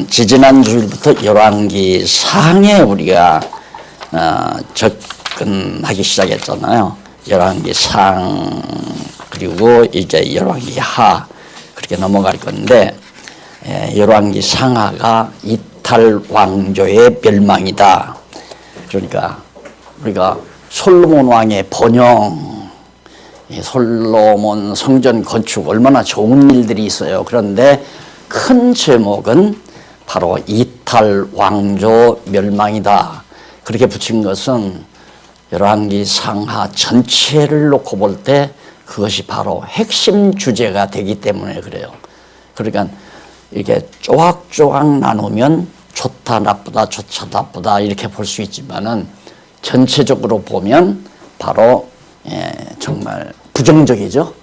지지난 주일부터 열왕기 상에 우리가 접근하기 시작했잖아요. 열왕기 상 그리고 이제 열왕기 하 그렇게 넘어갈 건데, 열왕기 상하가 이탈 왕조의 멸망이다. 그러니까 우리가 솔로몬 왕의 번영, 솔로몬 성전 건축 얼마나 좋은 일들이 있어요. 그런데 큰 제목은 바로 이탈 왕조 멸망이다. 그렇게 붙인 것은 열왕기 상하 전체를 놓고 볼 때 그것이 바로 핵심 주제가 되기 때문에 그래요. 그러니까 이렇게 조각조각 나누면 좋다 나쁘다 좋다 나쁘다 이렇게 볼 수 있지만은 전체적으로 보면 바로 정말 부정적이죠.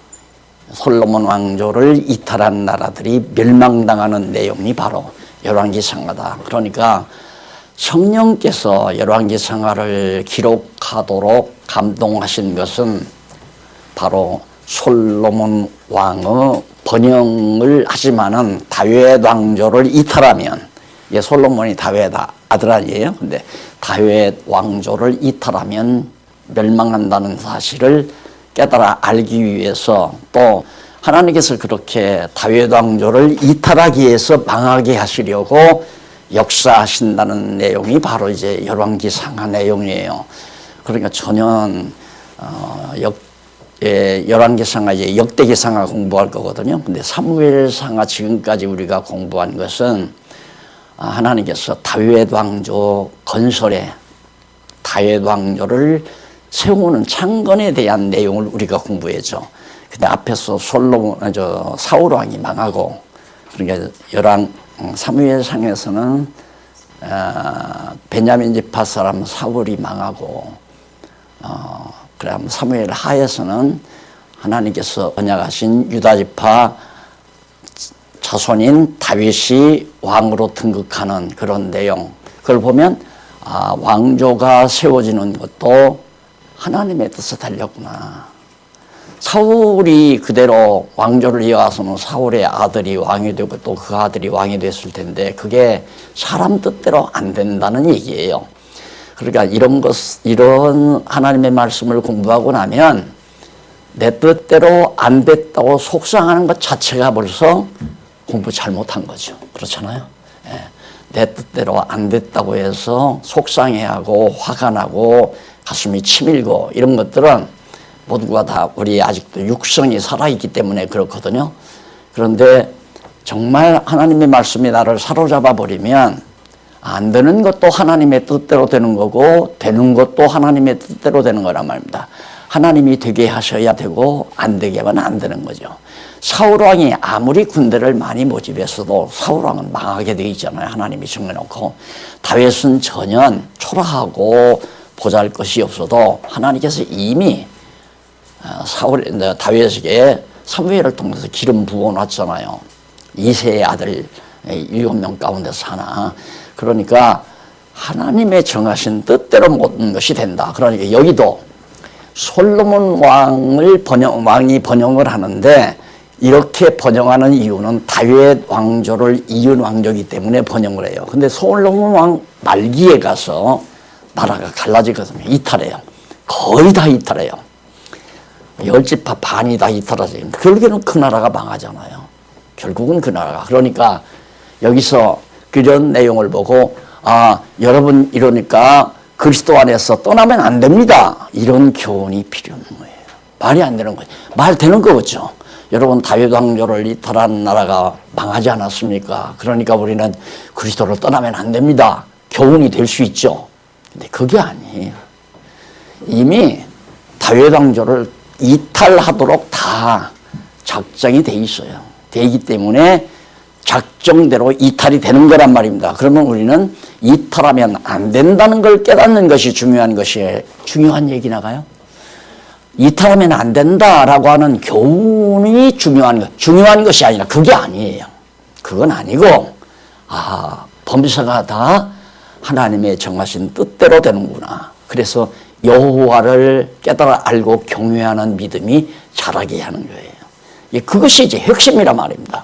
솔로몬 왕조를 이탈한 나라들이 멸망당하는 내용이 바로 열왕기 상하다. 그러니까 성령께서 열왕기 상하를 기록하도록 감동하신 것은 바로 솔로몬 왕의 번영을 하지만은 다윗 왕조를 이탈하면, 이게 솔로몬이 다윗 아들 아니에요. 근데 다윗 왕조를 이탈하면 멸망한다는 사실을 깨달아 알기 위해서, 또 하나님께서 그렇게 다윗 왕조를 이탈하기 위해서 망하게 하시려고 역사하신다는 내용이 바로 이제 열왕기 상하 내용이에요. 그러니까 전혀 열왕기 상하 이제 역대기 상하 공부할 거거든요. 근데 사무엘 상하 지금까지 우리가 공부한 것은 하나님께서 다윗 왕조 건설에 다윗 왕조를 세우는 창건에 대한 내용을 우리가 공부했죠. 근데 앞에서 사울 왕이 망하고, 그러니까 사무엘 상에서는 베냐민 지파 사람 사울이 망하고, 그다음 사무엘 하에서는 하나님께서 언약하신 유다 지파 자손인 다윗이 왕으로 등극하는 그런 내용, 그걸 보면 왕조가 세워지는 것도 하나님의 뜻에 달렸구나. 사울이 그대로 왕조를 이어가서는 사울의 아들이 왕이 되고 또 그 아들이 왕이 됐을 텐데 그게 사람 뜻대로 안 된다는 얘기예요. 그러니까 이런 하나님의 말씀을 공부하고 나면 내 뜻대로 안 됐다고 속상하는 것 자체가 벌써 공부 잘못한 거죠. 그렇잖아요. 내 뜻대로 안 됐다고 해서 속상해하고 화가 나고 가슴이 치밀고 이런 것들은 모두가 다 우리 아직도 육성이 살아있기 때문에 그렇거든요. 그런데 정말 하나님의 말씀이 나를 사로잡아 버리면 안 되는 것도 하나님의 뜻대로 되는 거고 되는 것도 하나님의 뜻대로 되는 거란 말입니다. 하나님이 되게 하셔야 되고 안 되게 하면 안 되는 거죠. 사울왕이 아무리 군대를 많이 모집했어도 사울왕은 망하게 돼 있잖아요. 하나님이 정해놓고. 다윗은 전혀 초라하고 보잘것이 없어도 하나님께서 이미 다윗에게 사무엘을 통해서 기름 부어놨잖아요. 이새의 아들 7명 가운데서 하나. 그러니까 하나님의 정하신 뜻대로 모든 것이 된다. 그러니까 여기도 솔로몬 왕이 번영을 하는데 이렇게 번영하는 이유는 다윗 왕조를 이은 왕조이기 때문에 번영을 해요. 근데 솔로몬 왕 말기에 가서 나라가 갈라지거든요. 이탈해요. 거의 다 이탈해요. 10지파 반이 다 이탈하죠. 결국에는 그 나라가 망하잖아요. 결국은 그 나라가. 그러니까 여기서 그런 내용을 보고 여러분 이러니까 그리스도 안에서 떠나면 안 됩니다. 이런 교훈이 필요한 거예요. 말이 안 되는 거예요. 말 되는 거죠. 여러분 다윗 왕조를 이탈한 나라가 망하지 않았습니까? 그러니까 우리는 그리스도를 떠나면 안 됩니다. 교훈이 될 수 있죠. 근데 그게 아니에요. 이미 다윗 왕조를 이탈하도록 다 작정이 돼 있어요. 되기 때문에 작정대로 이탈이 되는 거란 말입니다. 그러면 우리는 이탈하면 안 된다는 걸 깨닫는 것이 중요한 얘기 나가요? 이탈하면 안 된다라고 하는 교훈이 중요한 것이 아니라 그게 아니에요. 그건 아니고 범사가 다 하나님의 정하신 뜻대로 되는구나. 그래서 여호와를 깨달아 알고 경외하는 믿음이 자라게 하는 거예요. 그것이 이제 핵심이란 말입니다.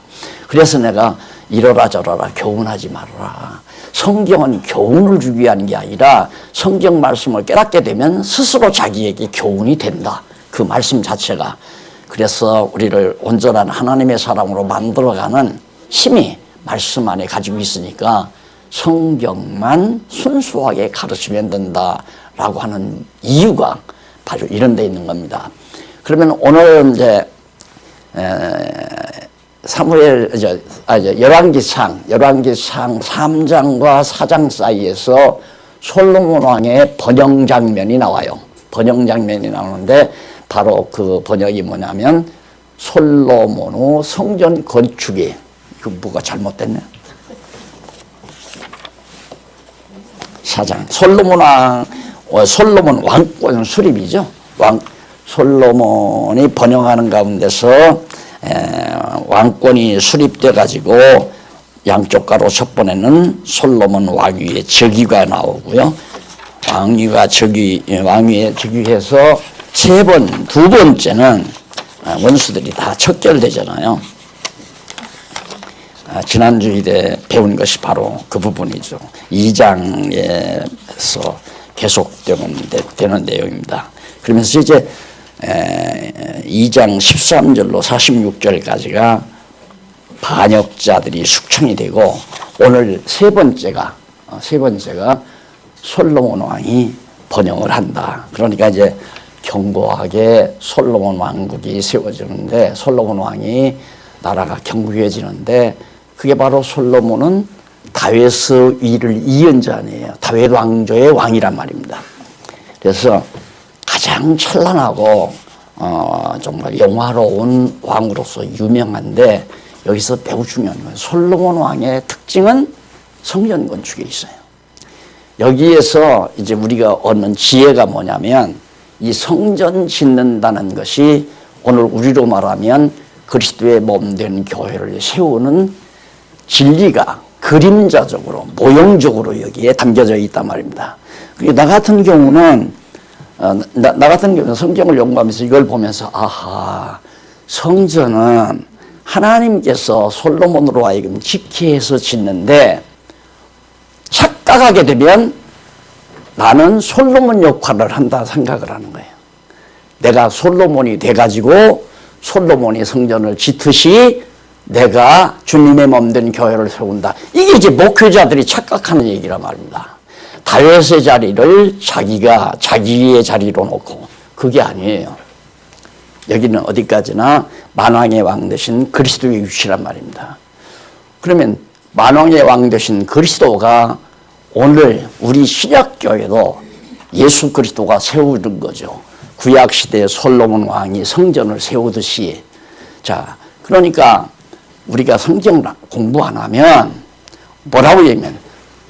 그래서 내가 이러라 저러라 교훈하지 말아라. 성경은 교훈을 주기 위한 게 아니라 성경 말씀을 깨닫게 되면 스스로 자기에게 교훈이 된다. 그 말씀 자체가. 그래서 우리를 온전한 하나님의 사람으로 만들어가는 힘이 말씀 안에 가지고 있으니까 성경만 순수하게 가르치면 된다라고 하는 이유가 바로 이런 데 있는 겁니다. 그러면 오늘 이제 열왕기상 3장과 4장 사이에서 솔로몬 왕의 번영 장면이 나와요. 번영 장면이 나오는데 바로 그 번역이 뭐냐면 솔로몬의 성전 건축이, 그 뭐가 잘못됐네. 4장 솔로몬 왕권 수립이죠. 솔로몬이 번영하는 가운데서 왕권이 수립돼 가지고 양쪽 가로 첫 번에는 솔로몬 왕위의 즉위가 나오고요. 왕위의 즉위해서 두 번째는 원수들이 다 척결되잖아요. 지난주에 배운 것이 바로 그 부분이죠. 2장에서 계속되는 내용입니다. 그러면서 이제 2장 13절로 46절까지가 반역자들이 숙청이 되고, 오늘 세 번째가 솔로몬 왕이 번영을 한다. 그러니까 이제 견고하게 솔로몬 왕국이 세워지는데, 솔로몬 왕이 나라가 견고해지는데, 그게 바로 솔로몬은 다윗의 위를 이은 자니에요. 다윗 왕조의 왕이란 말입니다. 그래서 가장 찬란하고 정말 영화로운 왕으로서 유명한데, 여기서 매우 중요한 건 솔로몬 왕의 특징은 성전 건축에 있어요. 여기에서 이제 우리가 얻는 지혜가 뭐냐면, 이 성전 짓는다는 것이 오늘 우리로 말하면 그리스도의 몸된 교회를 세우는 진리가 그림자적으로 모형적으로 여기에 담겨져 있단 말입니다. 나 같은 경우는 성경을 연구하면서 이걸 보면서, 아하, 성전은 하나님께서 솔로몬으로 하여금 짓게 해서 짓는데, 착각하게 되면 나는 솔로몬 역할을 한다 생각을 하는 거예요. 내가 솔로몬이 돼가지고 솔로몬이 성전을 짓듯이 내가 주님의 몸된 교회를 세운다. 이게 이제 목회자들이 착각하는 얘기란 말입니다. 다윗의 자리를 자기의 자리로 놓고, 그게 아니에요. 여기는 어디까지나 만왕의 왕 되신 그리스도의 위치란 말입니다. 그러면 만왕의 왕 되신 그리스도가 오늘 우리 신약교회도 예수 그리스도가 세우는 거죠. 구약시대에 솔로몬 왕이 성전을 세우듯이. 자, 그러니까 우리가 성경 공부 안 하면 뭐라고 얘기하면,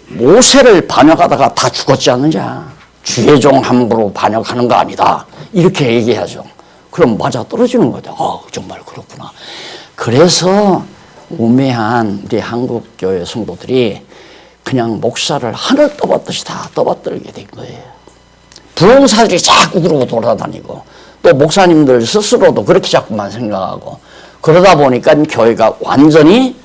모세를 반역하다가 다 죽었지 않느냐, 주의 종 함부로 반역하는 거 아니다, 이렇게 얘기하죠. 그럼 맞아 떨어지는 거죠. 정말 그렇구나. 그래서 우매한 우리 한국교회 성도들이 그냥 목사를 하늘 떠받듯이 다 떠받들게 된 거예요. 부흥사들이 자꾸 그러고 돌아다니고, 또 목사님들 스스로도 그렇게 자꾸만 생각하고, 그러다 보니까 교회가 완전히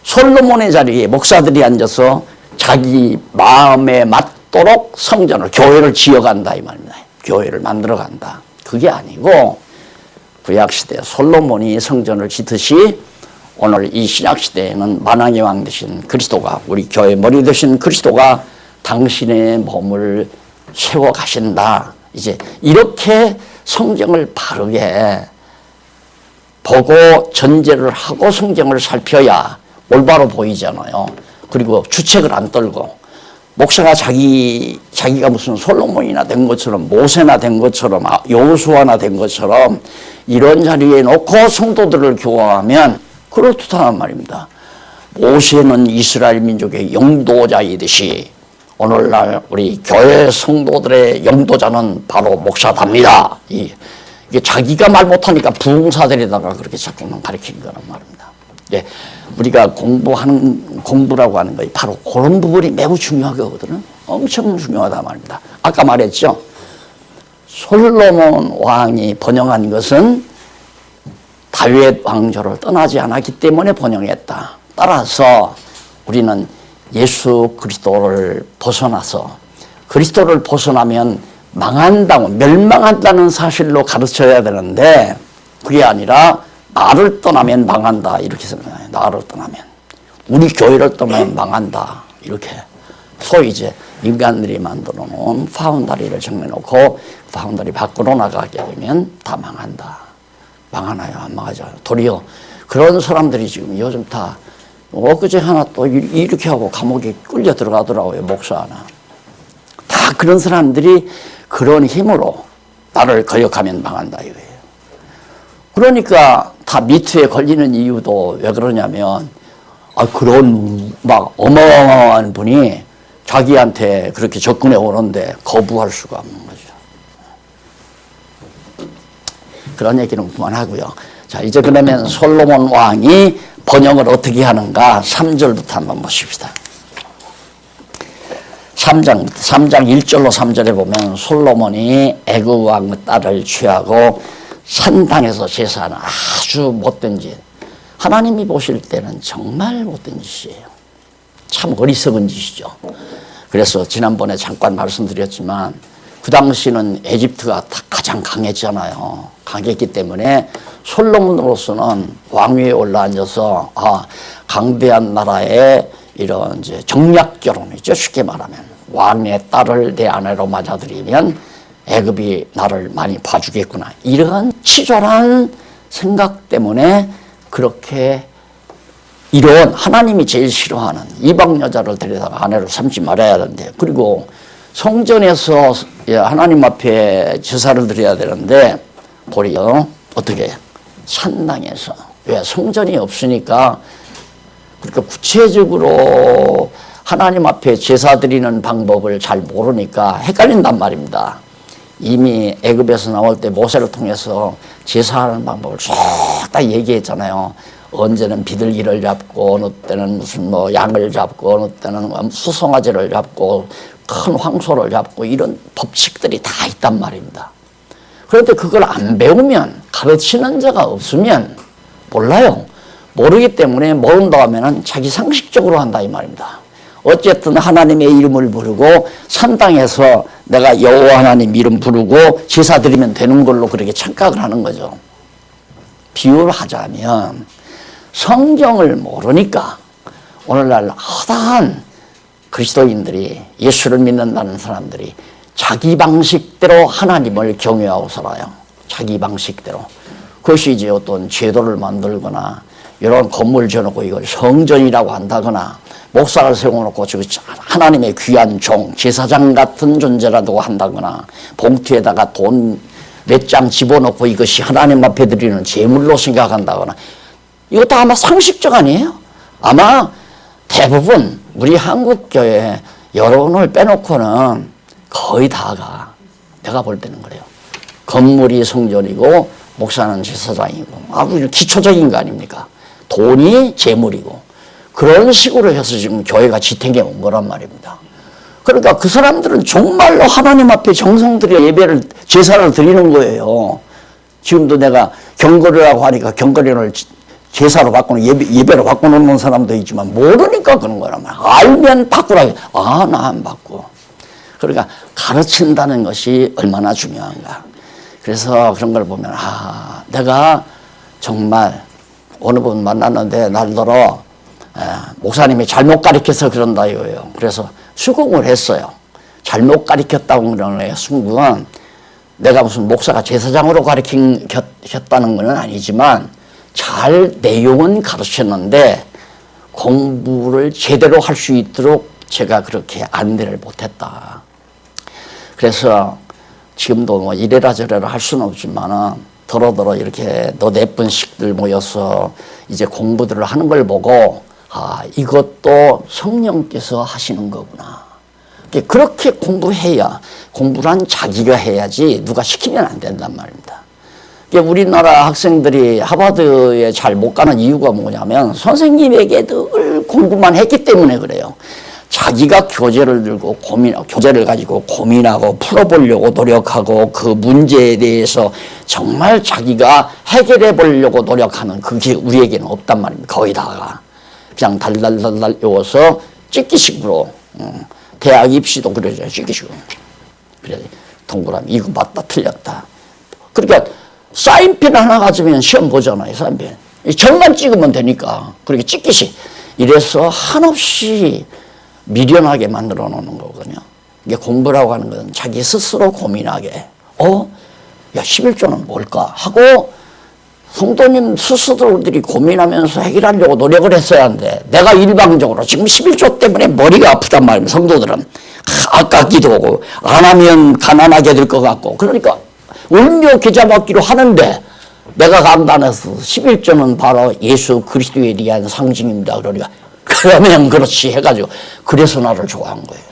솔로몬의 자리에 목사들이 앉아서 자기 마음에 맞도록 성전을, 교회를 지어간다 이 말입니다. 교회를 만들어간다. 그게 아니고 구약시대 솔로몬이 성전을 짓듯이 오늘 이 신약시대에는 만왕의 왕 되신 그리스도가, 우리 교회 머리 되신 그리스도가 당신의 몸을 세워 가신다. 이제 이렇게 성경을 바르게 보고 전제를 하고 성경을 살펴야 올바로 보이잖아요. 그리고 주책을 안 떨고, 목사가 자기가 무슨 솔로몬이나 된 것처럼, 모세나 된 것처럼, 여호수아나 된 것처럼 이런 자리에 놓고 성도들을 교화하면 그렇다는 말입니다. 모세는 이스라엘 민족의 영도자이듯이 오늘날 우리 교회 성도들의 영도자는 바로 목사답니다. 이게 자기가 말 못하니까 부흥사들에다가 그렇게 자꾸만 가르치는 거란 말입니다. 예, 우리가 공부라고 하는 것이 바로 그런 부분이 매우 중요하거든요. 엄청 중요하단 말입니다. 아까 말했죠. 솔로몬 왕이 번영한 것은 다윗 왕조를 떠나지 않았기 때문에 번영했다. 따라서 우리는 예수 그리스도를 벗어나서 그리스도를 벗어나면 망한다고 멸망한다는 사실로 가르쳐야 되는데 그게 아니라 나를 떠나면 망한다 이렇게 생각해요. 나를 떠나면 우리 교회를 떠나면 망한다 이렇게 소위 이제 인간들이 만들어 놓은 파운다리를 정해놓고 파운다리 밖으로 나가게 되면 다 망한다. 망하나요? 안 망하죠. 도리어 그런 사람들이 지금 요즘 다 엊그제 하나 또 이렇게 하고 감옥에 끌려 들어가더라고요. 목사 하나. 다 그런 사람들이 그런 힘으로 나를 거역하면 망한다 이거예요. 그러니까 다 미투에 걸리는 이유도 왜 그러냐면 그런 막 어마어마한 분이 자기한테 그렇게 접근해 오는데 거부할 수가 없는 거죠. 그런 얘기는 그만하고요. 자, 이제 그러면 솔로몬 왕이 번영을 어떻게 하는가 3절부터 한번 보십시다. 3장 1절로 3절에 보면 솔로몬이 애굽 왕의 딸을 취하고 산당에서 제사하는 아주 못된 짓. 하나님이 보실 때는 정말 못된 짓이에요. 참 어리석은 짓이죠. 그래서 지난번에 잠깐 말씀드렸지만 그 당시는 에집트가 가장 강했잖아요. 강했기 때문에 솔로몬으로서는 왕위에 올라앉아서 강대한 나라의 이런 이제 정략 결혼이죠. 쉽게 말하면 왕의 딸을 내 아내로 맞아들이면 애굽이 나를 많이 봐주겠구나. 이러한 치졸한 생각 때문에 그렇게 이런 하나님이 제일 싫어하는 이방 여자를 데려다가 아내로 삼지 말아야 하는데 그리고 성전에서 하나님 앞에 제사를 드려야 되는데 도리어 어떻게 산당에서 왜 성전이 없으니까 그러니까 구체적으로 하나님 앞에 제사 드리는 방법을 잘 모르니까 헷갈린단 말입니다. 이미 애굽에서 나올 때 모세를 통해서 제사하는 방법을 쭉 다 얘기했잖아요. 언제는 비둘기를 잡고 어느 때는 무슨 뭐 양을 잡고 어느 때는 수송아지를 잡고 큰 황소를 잡고 이런 법칙들이 다 있단 말입니다. 그런데 그걸 안 배우면 가르치는 자가 없으면 몰라요. 모르기 때문에 모른다고 하면 자기 상식적으로 한다 이 말입니다. 어쨌든 하나님의 이름을 부르고 산당에서 내가 여호와 하나님 이름 부르고 제사 드리면 되는 걸로 그렇게 착각을 하는 거죠. 비유를 하자면 성경을 모르니까 오늘날 허다한 그리스도인들이 예수를 믿는다는 사람들이 자기 방식대로 하나님을 경외하고 살아요. 자기 방식대로. 그것이 이제 어떤 제도를 만들거나 이런 건물 지어놓고 이걸 성전이라고 한다거나 목사를 세워놓고 하나님의 귀한 종, 제사장 같은 존재라고 한다거나 봉투에다가 돈 몇 장 집어넣고 이것이 하나님 앞에 드리는 제물로 생각한다거나 이것도 아마 상식적 아니에요? 아마 대부분 우리 한국교회 여론을 빼놓고는 거의 다가 내가 볼 때는 그래요. 건물이 성전이고 목사는 제사장이고 아주 기초적인 거 아닙니까? 돈이 제물이고 그런 식으로 해서 지금 교회가 지탱해 온 거란 말입니다. 그러니까 그 사람들은 정말로 하나님 앞에 정성 들여 예배를 제사를 드리는 거예요. 지금도 내가 경거리라고 하니까 경거리를 제사로 바꾸는 예배로 바꿔놓는 사람도 있지만 모르니까 그런 거란 말이야. 알면 바꾸라. 나 안 바꿔. 그러니까 가르친다는 것이 얼마나 중요한가. 그래서 그런 걸 보면 내가 정말 어느 분 만났는데 날더러 목사님이 잘못 가르쳐서 그런다 이거예요. 그래서 수긍을 했어요. 잘못 가르쳤다고 그러는 순간 내가 무슨 목사가 제사장으로 가르쳤다는 건 아니지만 잘 내용은 가르쳤는데 공부를 제대로 할 수 있도록 제가 그렇게 안내를 못했다. 그래서 지금도 뭐 이래라 저래라 할 수는 없지만은 더러더러 이렇게 너댓 분씩들 모여서 이제 공부들을 하는 걸 보고 이것도 성령께서 하시는 거구나. 그렇게 공부해야 공부란 자기가 해야지 누가 시키면 안 된단 말입니다. 우리나라 학생들이 하버드에 잘 못 가는 이유가 뭐냐면 선생님에게 늘 공부만 했기 때문에 그래요. 자기가 교재를 들고 교재를 가지고 고민하고 풀어보려고 노력하고 그 문제에 대해서 정말 자기가 해결해 보려고 노력하는 그게 우리에게는 없단 말입니다. 거의 다가. 그냥 달달달달 외워서 찍기식으로. 대학 입시도 그러죠. 찍기식으로. 그래, 동그라미 이거 맞다 틀렸다. 그러니까 사인펜 하나 가지면 시험 보잖아요. 사인펜. 점만 찍으면 되니까. 그렇게 찍기식. 이래서 한없이 미련하게 만들어 놓는 거거든요. 이게 공부라고 하는 건 자기 스스로 고민하게. 야, 11조는 뭘까? 하고 성도님 스스로들이 고민하면서 해결하려고 노력을 했어야 하는데 내가 일방적으로 지금 11조 때문에 머리가 아프단 말이에요. 성도들은. 아깝기도 하고 안 하면 가난하게 될 것 같고 그러니까 울며 겨자먹기로 하는데 내가 강단에서 11조는 바로 예수 그리스도에 대한 상징입니다. 그러면 그렇지 해가지고 그래서 나를 좋아한 거예요.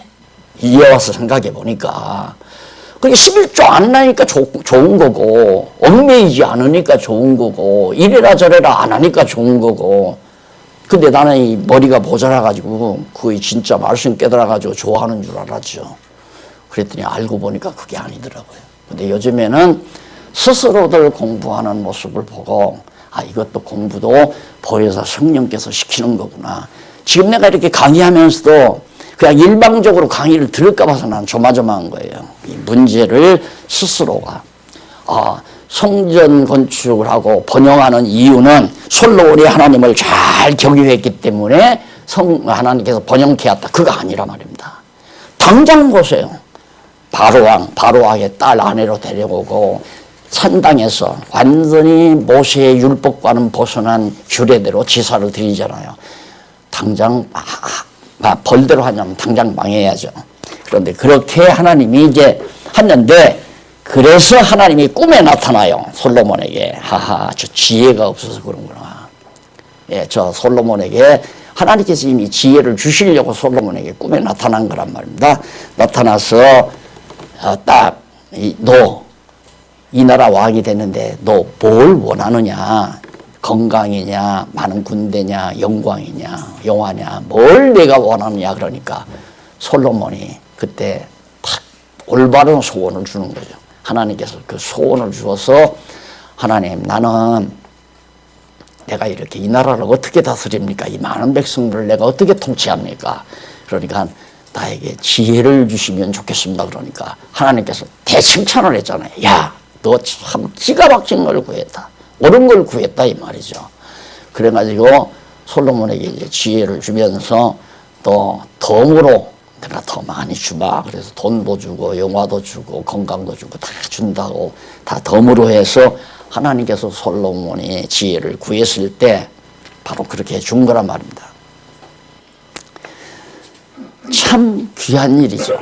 이제 와서 생각해 보니까 그게 11조 안 나니까 좋은 거고 얽매이지 않으니까 좋은 거고 이래라 저래라 안 하니까 좋은 거고 근데 나는 이 머리가 모자라가지고 거의 진짜 말씀 깨달아가지고 좋아하는 줄 알았죠. 그랬더니 알고 보니까 그게 아니더라고요. 근데 요즘에는 스스로들 공부하는 모습을 보고 이것도 공부도 보혜사 성령께서 시키는 거구나. 지금 내가 이렇게 강의하면서도 그냥 일방적으로 강의를 들을까 봐서 난 조마조마한 거예요. 이 문제를 스스로가 성전 건축을 하고 번영하는 이유는 솔로몬이 하나님을 잘 경유했기 때문에 하나님께서 번영케 했다. 그거 아니라 말입니다. 당장 보세요. 바로왕의 딸 아내로 데려오고 산당에서 완전히 모세의 율법과는 벗어난 규례대로 제사를 드리잖아요. 당장 벌대로 하냐면 당장 망해야죠. 그런데 그렇게 하나님이 이제 했는데 그래서 하나님이 꿈에 나타나요. 솔로몬에게. 저 지혜가 없어서 그런구나. 예, 저 솔로몬에게 하나님께서 이미 지혜를 주시려고 솔로몬에게 꿈에 나타난 거란 말입니다. 나타나서 너 이 나라 왕이 됐는데 너 뭘 원하느냐? 건강이냐, 많은 군대냐, 영광이냐, 영화냐, 뭘 내가 원하느냐 그러니까 솔로몬이 그때 탁 올바른 소원을 주는 거죠. 하나님께서 그 소원을 주어서 하나님 나는 내가 이렇게 이 나라를 어떻게 다스립니까? 이 많은 백성들을 내가 어떻게 통치합니까? 그러니까 나에게 지혜를 주시면 좋겠습니다. 그러니까 하나님께서 대칭찬을 했잖아요. 야, 너 참 기가 막힌 걸 구했다. 옳은 걸 구했다 이 말이죠. 그래가지고 솔로몬에게 이제 지혜를 주면서 또 덤으로 내가 더 많이 주마. 그래서 돈도 주고 영화도 주고 건강도 주고 다 준다고 다 덤으로 해서 하나님께서 솔로몬이 지혜를 구했을 때 바로 그렇게 준 거란 말입니다. 참 귀한 일이죠.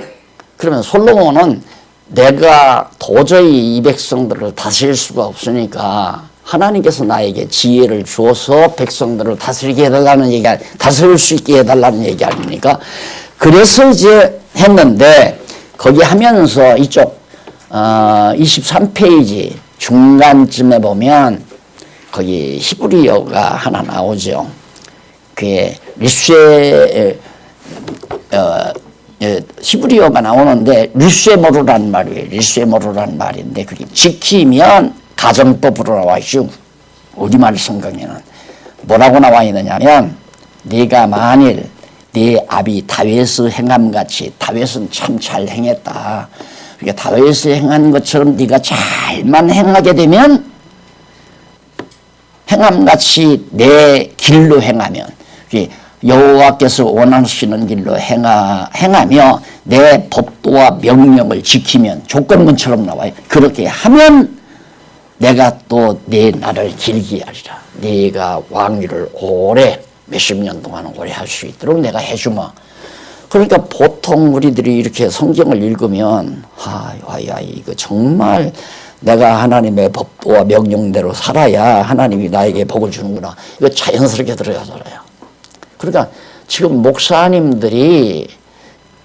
그러면 솔로몬은 내가 도저히 이 백성들을 다스릴 수가 없으니까 하나님께서 나에게 지혜를 주어서 백성들을 다스리게 해달라는 얘기, 다스릴 수 있게 해달라는 얘기 아닙니까? 그래서 이제 했는데 거기 하면서 이쪽 23페이지 중간쯤에 보면 거기 히브리어가 하나 나오죠. 그게 히브리어가 나오는데 리쉐모르란 말이에요. 리쉐모르란 말인데 그게 지키면 가정법으로 나와 있죠. 우리말 성경에는 뭐라고 나와 있느냐면 네가 만일 네 아비 다윗의 행함같이 다윗은 참 잘 행했다. 그러니까 다윗이 행한 것처럼 네가 잘만 행하게 되면 행함같이 내 길로 행하면 여호와께서 원하시는 길로 행하며 내 법도와 명령을 지키면 조건문처럼 나와요. 그렇게 하면 내가 또 내 나를 길게 하리라. 네가 왕위를 오래 몇십 년 동안 오래 할 수 있도록 내가 해주마. 그러니까 보통 우리들이 이렇게 성경을 읽으면 이거 정말 내가 하나님의 법도와 명령대로 살아야 하나님이 나에게 복을 주는구나. 이거 자연스럽게 들어가잖아요. 그러니까 지금 목사님들이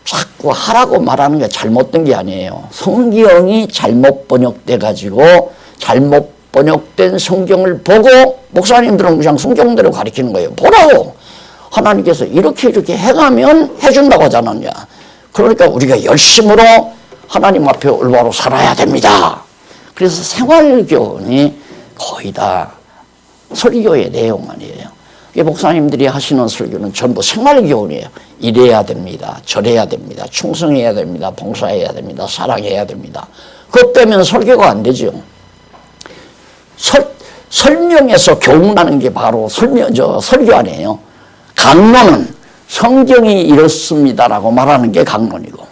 자꾸 하라고 말하는 게 잘못된 게 아니에요. 성경이 잘못 번역돼 가지고 잘못 번역된 성경을 보고 목사님들은 그냥 성경대로 가르치는 거예요. 보라고. 하나님께서 이렇게 해가면 해준다고 하지 않았냐. 그러니까 우리가 열심으로 하나님 앞에 올바로 살아야 됩니다. 그래서 생활교훈이 거의 다 설교의 내용 아니에요. 목사님들이 하시는 설교는 전부 생활교훈이에요. 이래야 됩니다. 저래야 됩니다. 충성해야 됩니다. 봉사해야 됩니다. 사랑해야 됩니다. 그것 때문에 설교가 안 되죠. 설명해서 교훈하는 게 바로 설교 아니에요. 강론은 성경이 이렇습니다라고 말하는 게 강론이고,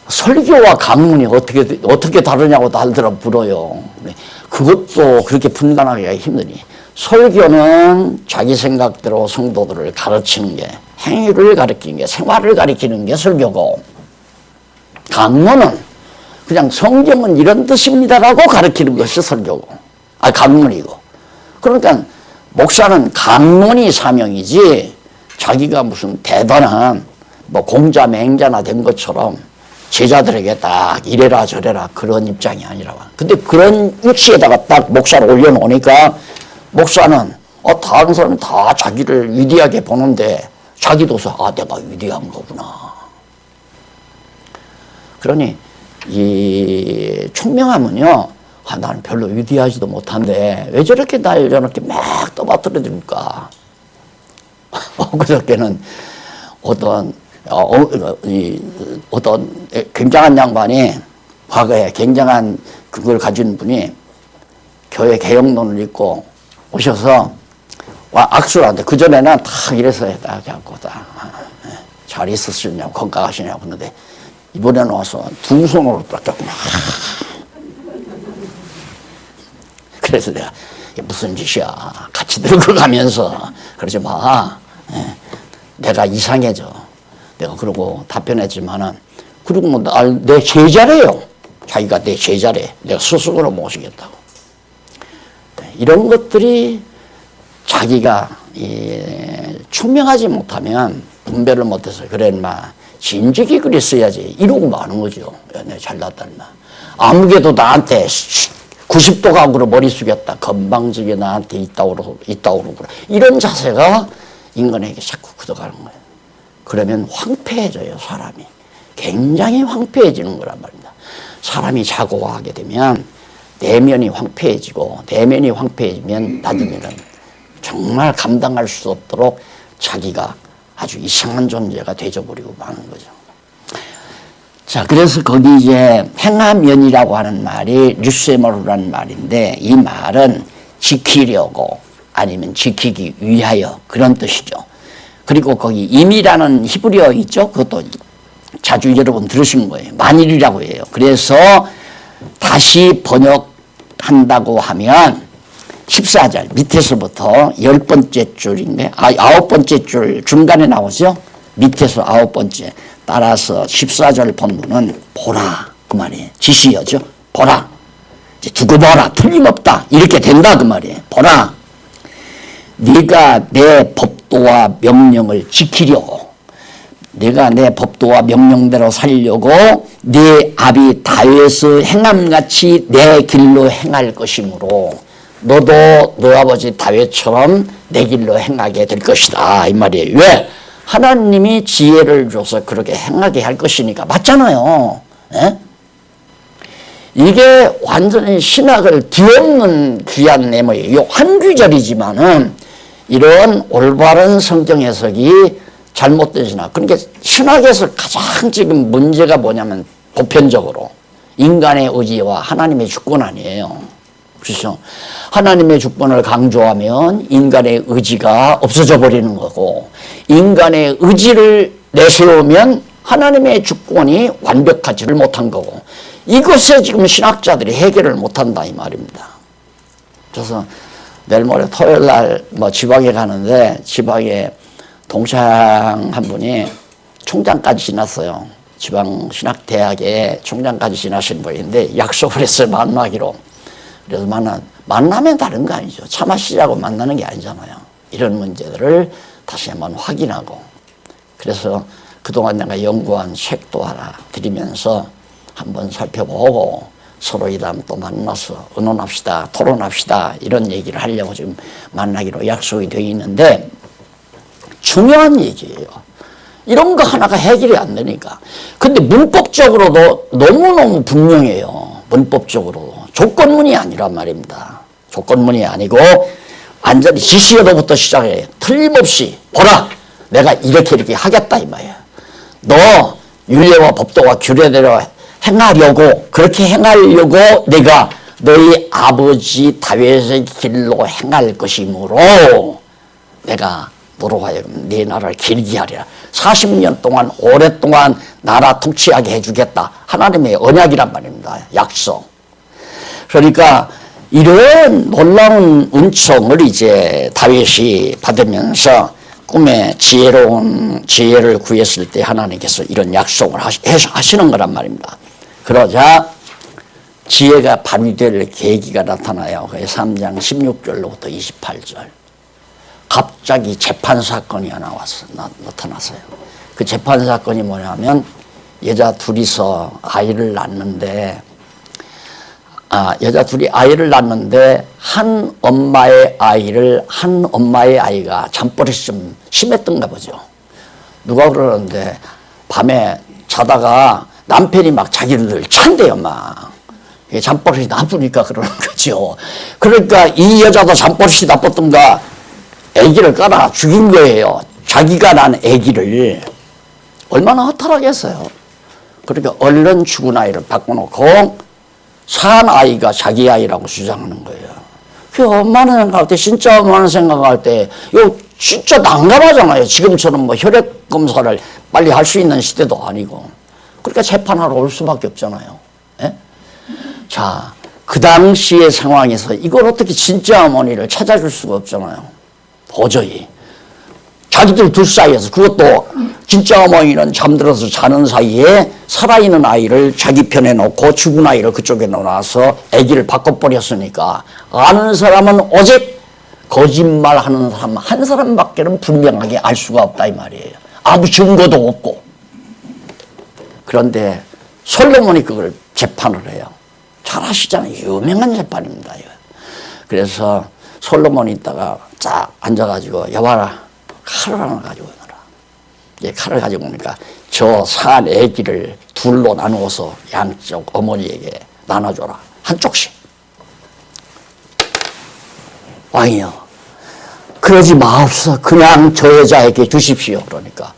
설교와 강론이 어떻게 다르냐고 달들어 물어요. 그것도 그렇게 분간하기가 힘드니, 설교는 자기 생각대로 성도들을 가르치는 게, 행위를 가르치는 게, 생활을 가르치는 게 설교고, 강론은 그냥 성경은 이런 뜻입니다라고 가르치는 것이 설교고, 강론이고. 그러니까 목사는 강론이 사명이지, 자기가 무슨 대단한 공자 맹자나 된 것처럼 제자들에게 딱 이래라 저래라 그런 입장이 아니라. 근데 그런 위치에다가 딱 목사를 올려놓으니까 목사는 다른 사람은 다 자기를 위대하게 보는데 자기도서 내가 위대한 거구나. 그러니 이 총명함은요, 나는 별로 위대하지도 못한데 왜 저렇게 날 저렇게 막 떠받들어 줍니까? 그저께는 어떤 굉장한 양반이, 과거에 굉장한 그걸 가진 분이 교회 개혁론을 읽고 오셔서 악수를 하는데, 그전에는 다 이래서 딱 잡고 잘 있으시냐고, 건강하시냐고 그러는데, 이번에는 와서 두 손으로 딱 잡고 그래서 내가 무슨 짓이야, 같이 들고 가면서 그러지 마. 내가 이상해져. 내가 그러고 답변했지만은, 그리고 뭐 내 제자래요. 자기가 내 제자래. 내가 스스로 모시겠다고. 이런 것들이 자기가 총명하지 못하면, 분별을 못해서, 그래 인마 진즉이 그랬어야지 이러고 마는 거죠. 내가 잘났다 인마. 아무개도 나한테 90도 각으로 머리 숙였다. 건방지게 나한테 있다고 그러고 이런 자세가 인간에게 자꾸 굳어가는 거예요. 그러면 황폐해져요. 사람이 굉장히 황폐해지는 거란 말입니다. 사람이 자고하게 되면 내면이 황폐해지고, 내면이 황폐해지면 나중에는 정말 감당할 수 없도록 자기가 아주 이상한 존재가 되어버리고 마는 거죠. 자, 그래서 거기 이제 행하면이라고 하는 말이 류세모르라는 말인데, 이 말은 지키려고 아니면 지키기 위하여 그런 뜻이죠. 그리고 거기 임이라는 히브리어 있죠? 그것도 자주 여러분 들으신 거예요. 만일이라고 해요. 그래서 다시 번역한다고 하면 14절 밑에서부터 10번째 줄인데, 9번째 줄 중간에 나오죠? 밑에서 9번째. 따라서 14절 본문은 보라 그 말이에요. 지시어죠. 보라. 이제 두고 보라. 틀림없다. 이렇게 된다 그 말이에요. 보라. 네가 내 법도와 명령을 지키려고, 내가 내 법도와 명령대로 살려고 네 아비 다윗의 행함같이 내 길로 행할 것이므로 너도 너 아버지 다윗처럼 내 길로 행하게 될 것이다 이 말이에요. 왜? 하나님이 지혜를 줘서 그렇게 행하게 할 것이니까. 맞잖아요. 예? 이게 완전히 신학을 뒤엎는 귀한 내용이에요. 한 구절이지만은 이런 올바른 성경 해석이 잘못된 신학. 그러니까 신학에서 가장 지금 문제가 뭐냐면 보편적으로 인간의 의지와 하나님의 주권 아니에요. 그렇죠? 하나님의 주권을 강조하면 인간의 의지가 없어져 버리는 거고, 인간의 의지를 내세우면 하나님의 주권이 완벽하지를 못한 거고, 이것에 지금 신학자들이 해결을 못한다 이 말입니다. 그래서 내일 모레 토요일 날 지방에 가는데, 지방에 동창 한 분이 총장까지 지났어요. 지방신학대학에 총장까지 지나신 분인데 약속을 했어요. 만나기로. 그래서 만나면 다른 거 아니죠. 차 마시자고 만나는 게 아니잖아요. 이런 문제들을 다시 한번 확인하고, 그래서 그동안 내가 연구한 책도 하나 드리면서 한번 살펴보고, 서로 이 다음 또 만나서 의논합시다, 토론합시다, 이런 얘기를 하려고 지금 만나기로 약속이 되어 있는데, 중요한 얘기예요. 이런 거 하나가 해결이 안 되니까. 근데 문법적으로도 너무너무 분명해요. 문법적으로. 조건문이 아니란 말입니다. 조건문이 아니고 완전히 지시어도부터 시작해. 틀림없이 보라. 내가 이렇게 하겠다 이 말이야. 너 율례와 법도와 규례대로 행하려고 그렇게 행하려고 내가 너희 아버지 다윗의 길로 행할 것이므로 내가 너로 하여금 네 나라를 길게 하리라. 40년 동안 오랫동안 나라 통치하게 해주겠다. 하나님의 언약이란 말입니다. 약속. 그러니까 이런 놀라운 은총을 이제 다윗이 받으면서 꿈에 지혜로운 지혜를 구했을 때 하나님께서 이런 약속을 하시는 거란 말입니다. 그러자 지혜가 발휘될 계기가 나타나요. 3장 16절로부터 28절. 갑자기 재판 사건이 하나 나타났어요. 그 재판 사건이 뭐냐면 여자 둘이서 아이를 낳는데 여자 둘이 아이를 낳는데 한 엄마의 아이가 잠버릇이 좀 심했던가 보죠. 누가 그러는데 밤에 자다가 남편이 막 자기를 찬대요, 막. 잠버릇이 나쁘니까 그러는 거죠. 그러니까 이 여자도 잠버릇이 나빴던가 아기를 깔아 죽인 거예요. 자기가 난 아기를. 얼마나 허탈하겠어요. 그러니까 얼른 죽은 아이를 바꿔놓고 산 아이가 자기 아이라고 주장하는 거예요. 그 엄마는 생각할 때, 진짜 엄마는 생각할 때, 이거 진짜 난감하잖아요. 지금처럼 뭐 혈액 검사를 빨리 할 수 있는 시대도 아니고. 그러니까 재판하러 올 수밖에 없잖아요. 예? 자, 그 당시의 상황에서 이걸 어떻게 진짜 어머니를 찾아줄 수가 없잖아요. 도저히. 자기들 둘 사이에서 그것도 진짜 어머니는 잠들어서 자는 사이에 살아있는 아이를 자기 편에 놓고 죽은 아이를 그쪽에 놓아서 아기를 바꿔버렸으니까 아는 사람은 오직 거짓말하는 사람 한 사람밖에는 분명하게 알 수가 없다 이 말이에요. 아무 증거도 없고. 그런데 솔로몬이 그걸 재판을 해요. 잘 아시잖아요. 유명한 재판입니다. 그래서 솔로몬이 있다가 쫙 앉아가지고 여봐라. 칼을 하나 가지고 오너라. 칼을 가지고 오니까 저 산 애기를 둘로 나누어서 양쪽 어머니에게 나눠줘라. 한쪽씩. 왕이요. 그러지 마옵소서. 그냥 저 여자에게 주십시오. 그러니까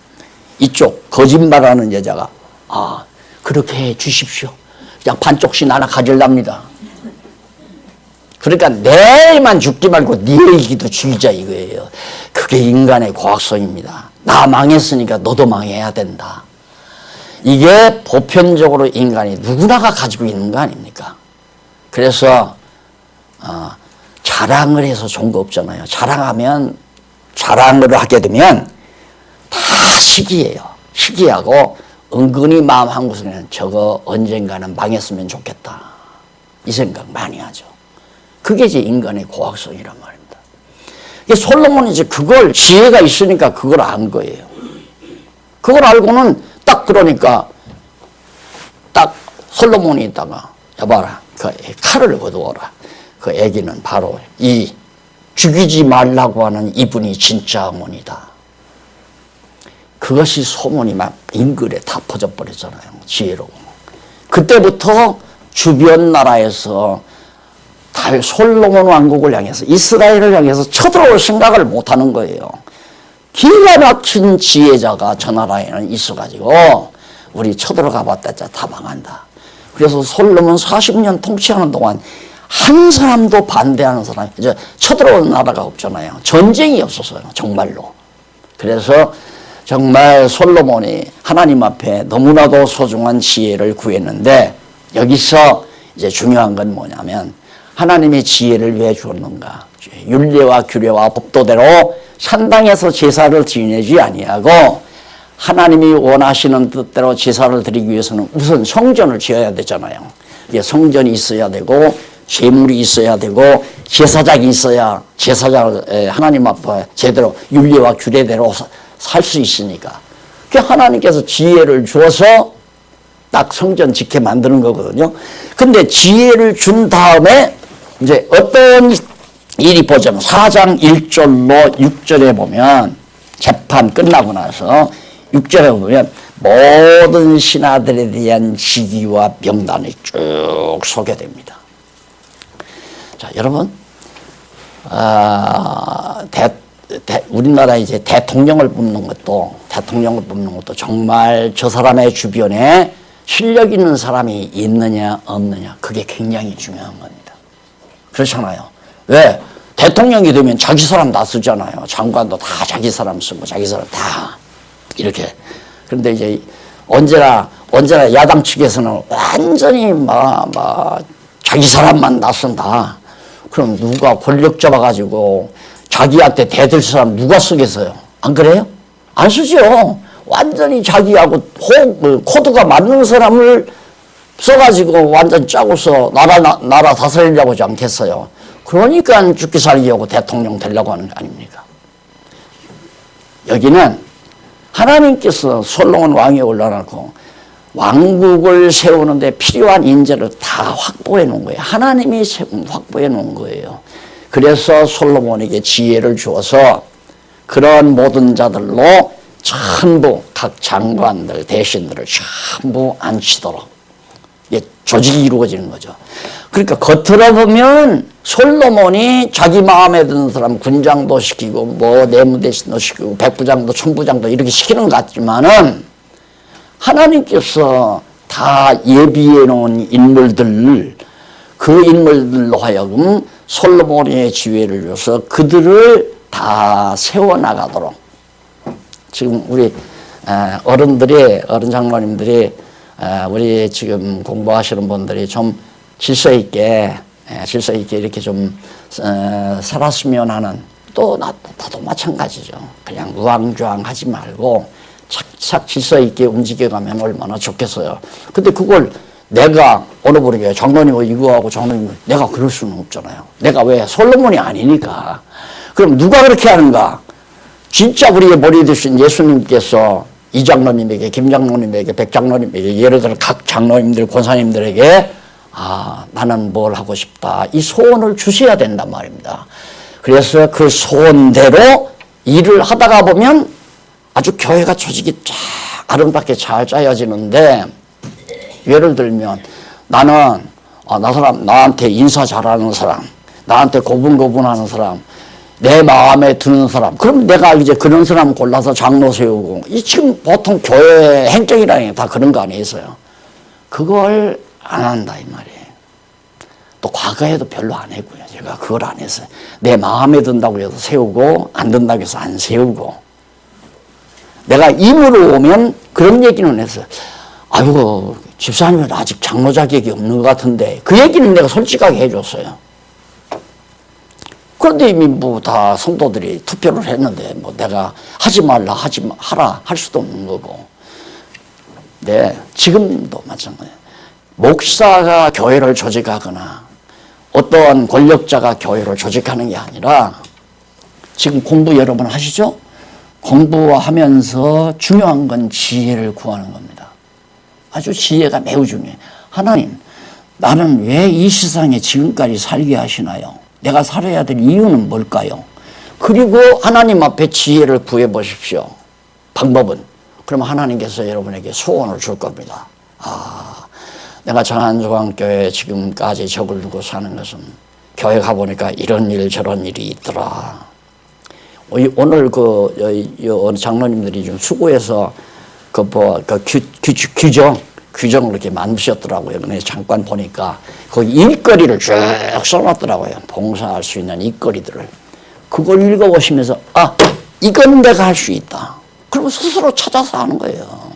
이쪽 거짓말하는 여자가 그렇게 해 주십시오. 그냥 반쪽씩 나눠 가질랍니다. 그러니까 내만 죽지 말고 네 얘기도 죽이자 이거예요. 그게 인간의 과학성입니다. 나 망했으니까 너도 망해야 된다. 이게 보편적으로 인간이 누구나가 가지고 있는 거 아닙니까? 그래서 자랑을 해서 좋은 거 없잖아요. 자랑을 하게 되면 다 시기예요. 시기하고 은근히 마음 한구석에는 저거 언젠가는 망했으면 좋겠다. 이 생각 많이 하죠. 그게 이제 인간의 고학성이란 말입니다. 솔로몬이 이제 그걸 지혜가 있으니까 그걸 안 거예요. 그걸 알고는 딱 그러니까 딱 솔로몬이 있다가 여봐라 그 칼을 거두어라. 그 애기는 바로 이 죽이지 말라고 하는 이분이 진짜 어머니다. 그것이 소문이 막 인근에 다 퍼져버렸잖아요. 지혜로. 그때부터 주변 나라에서 솔로몬 왕국을 향해서 이스라엘을 향해서 쳐들어올 생각을 못하는 거예요. 기가 막힌 지혜자가 저 나라에는 있어가지고 우리 쳐들어가 봤다 다 망한다. 그래서 솔로몬 40년 통치하는 동안 한 사람도 반대하는 사람이 이제 쳐들어오는 나라가 없잖아요. 전쟁이 없었어요. 정말로. 그래서 정말 솔로몬이 하나님 앞에 너무나도 소중한 지혜를 구했는데 여기서 이제 중요한 건 뭐냐면 하나님의 지혜를 왜 주었는가? 율례와 규례와 법도대로 산당에서 제사를 지내지 아니하고 하나님이 원하시는 뜻대로 제사를 드리기 위해서는 우선 성전을 지어야 되잖아요. 성전이 있어야 되고 제물이 있어야 되고 제사장이 있어야 제사장을 하나님 앞에 제대로 율례와 규례대로 살 수 있으니까. 하나님께서 지혜를 주어서 딱 성전 짓게 만드는 거거든요. 근데 지혜를 준 다음에 이제 어떤 일이 보자면 4장 1절로 6절에 보면 재판 끝나고 나서 6절에 보면 모든 신하들에 대한 직위와 명단이 쭉 소개됩니다. 자, 여러분, 우리나라 이제 대통령을 뽑는 것도 정말 저 사람의 주변에 실력 있는 사람이 있느냐 없느냐, 그게 굉장히 중요한 겁니다. 그렇잖아요. 왜? 대통령이 되면 자기 사람 다 쓰잖아요. 장관도 다 자기 사람 쓰고 자기 사람 다 이렇게. 그런데 이제 언제나 야당 측에서는 완전히 자기 사람만 나선다. 그럼 누가 권력 잡아가지고 자기한테 대들 사람 누가 쓰겠어요? 안 그래요? 안 쓰죠. 완전히 자기하고 코드가 맞는 사람을 써가지고 완전 짜고서 나라 다스리려고 하지 않겠어요. 그러니까 죽기 살기하고 대통령 되려고 하는 거 아닙니까? 여기는 하나님께서 솔로몬 왕에 올려놓고 왕국을 세우는데 필요한 인재를 다 확보해 놓은 거예요. 하나님이 확보해 놓은 거예요. 그래서 솔로몬에게 지혜를 주어서 그런 모든 자들로 전부 각 장관들, 대신들을 전부 앉히도록 조직이 이루어지는 거죠. 그러니까 겉으로 보면 솔로몬이 자기 마음에 드는 사람 군장도 시키고 내무대신도 시키고 백부장도 천부장도 이렇게 시키는 것 같지만은 하나님께서 다 예비해 놓은 인물들, 그 인물들로 하여금 솔로몬의 지혜를 줘서 그들을 다 세워나가도록 지금 우리 어른 장로님들이 우리 지금 공부하시는 분들이 좀 질서 있게 이렇게 좀 살았으면 하는, 또 나도 마찬가지죠. 그냥 우왕좌왕하지 말고 착착 질서 있게 움직여가면 얼마나 좋겠어요. 근데 그걸 내가 어느 분에게 장로님 이거 하고 장로님 내가 그럴 수는 없잖아요. 내가 왜? 솔로몬이 아니니까. 그럼 누가 그렇게 하는가? 진짜 우리의 머리 되신 예수님께서 이 장로님에게, 김 장로님에게, 백 장로님에게, 예를 들어 각 장로님들, 권사님들에게 나는 뭘 하고 싶다, 이 소원을 주셔야 된단 말입니다. 그래서 그 소원대로 일을 하다가 보면 아주 교회가 조직이 쫙 아름답게 잘 짜여지는데, 예를 들면 나는 나한테 인사 잘하는 사람, 나한테 고분고분하는 사람, 내 마음에 드는 사람, 그럼 내가 이제 그런 사람 골라서 장로 세우고, 이 지금 보통 교회 행정이라는 게 다 그런 거 아니겠어요? 그걸 안 한다 이 말이에요. 또 과거에도 별로 안 했고요. 제가 그걸 안 했어요. 내 마음에 든다고 해서 세우고 안 든다고 해서 안 세우고. 내가 임으로 오면 그런 얘기는 했어요. 아이고 집사님은 아직 장로 자격이 없는 것 같은데, 그 얘기는 내가 솔직하게 해줬어요. 그런데 이미 다 성도들이 투표를 했는데 내가 하지 말라 하라 할 수도 없는 거고. 네, 지금도 마찬가지예요. 목사가 교회를 조직하거나 어떠한 권력자가 교회를 조직하는 게 아니라, 지금 공부 여러분 하시죠? 공부하면서 중요한 건 지혜를 구하는 겁니다. 아주 지혜가 매우 중요해요. 하나님, 나는 왜 이 세상에 지금까지 살게 하시나요? 내가 살아야 될 이유는 뭘까요? 그리고 하나님 앞에 지혜를 구해 보십시오. 방법은. 그럼 하나님께서 여러분에게 소원을 줄 겁니다. 내가 정한조강교회에 지금까지 적을 두고 사는 것은 교회 가보니까 이런 일 저런 일이 있더라. 오늘 어느 장로님들이 좀 수고해서 규정을 이렇게 만드셨더라고요. 근데 잠깐 보니까 거기 일거리를 쭉 써놨더라고요. 봉사할 수 있는 일거리들을. 그걸 읽어보시면서 이건 내가 할 수 있다. 그리고 스스로 찾아서 하는 거예요.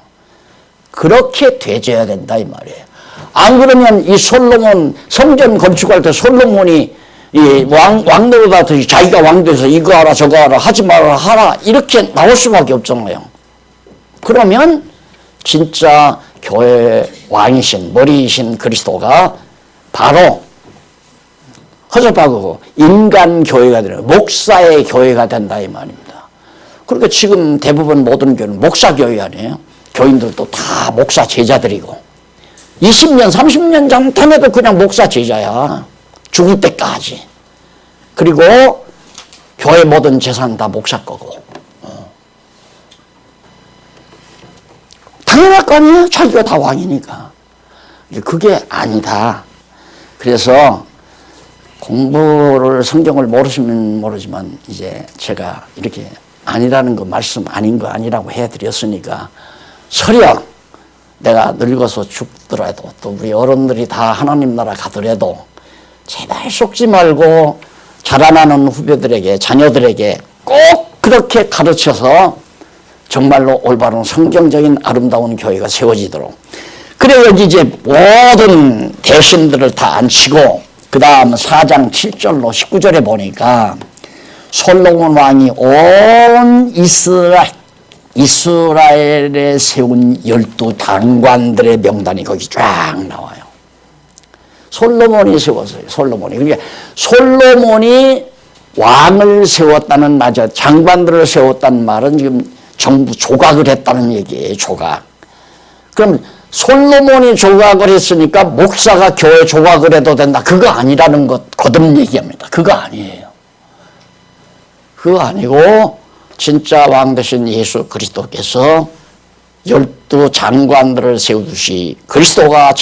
그렇게 되져야 된다 이 말이에요. 안 그러면 이 솔로몬 성전 건축할 때 솔로몬이 이 왕 노릇하듯이 자기가 왕 돼서 이거 하라 저거 하라 하지 말아라 하라 이렇게 나올 수밖에 없잖아요. 그러면 진짜 교회 왕이신 머리이신 그리스도가 바로 허접하고 인간 교회가 되는, 목사의 교회가 된다 이 말입니다. 그러니까 지금 대부분 모든 교회는 목사 교회 아니에요? 교인들도 다 목사 제자들이고 20년 30년 전에도 그냥 목사 제자야. 죽을 때까지. 그리고 교회 모든 재산 다 목사 거고. 거 아니에요? 자기가 다 왕이니까. 그게 아니다. 그래서 공부를 성경을 모르시면 모르지만 이제 제가 이렇게 아니라는 거 말씀 아닌 거 아니라고 해드렸으니까 설령 내가 늙어서 죽더라도 또 우리 어른들이 다 하나님 나라 가더라도 제발 속지 말고 자라나는 후배들에게 자녀들에게 꼭 그렇게 가르쳐서 정말로 올바른 성경적인 아름다운 교회가 세워지도록. 그래 여기 이제 모든 대신들을 다 앉히고 그 다음 4장 7절로 19절에 보니까 솔로몬 왕이 온 이스라엘에 세운 12장관들의 명단이 거기 쫙 나와요. 솔로몬이 세웠어요. 솔로몬이. 그러니까 솔로몬이 왕을 세웠다는 맞아. 장관들을 세웠다는 말은 지금 정부 조각을 했다는 얘기예요. 조각. 그럼 솔로몬이 조각을 했으니까 목사가 교회 조각을 해도 된다. 그거 아니라는 것 거듭 얘기합니다. 그거 아니에요. 그거 아니고 진짜 왕 되신 예수 그리스도께서 12장관들을 세우듯이 그리스도가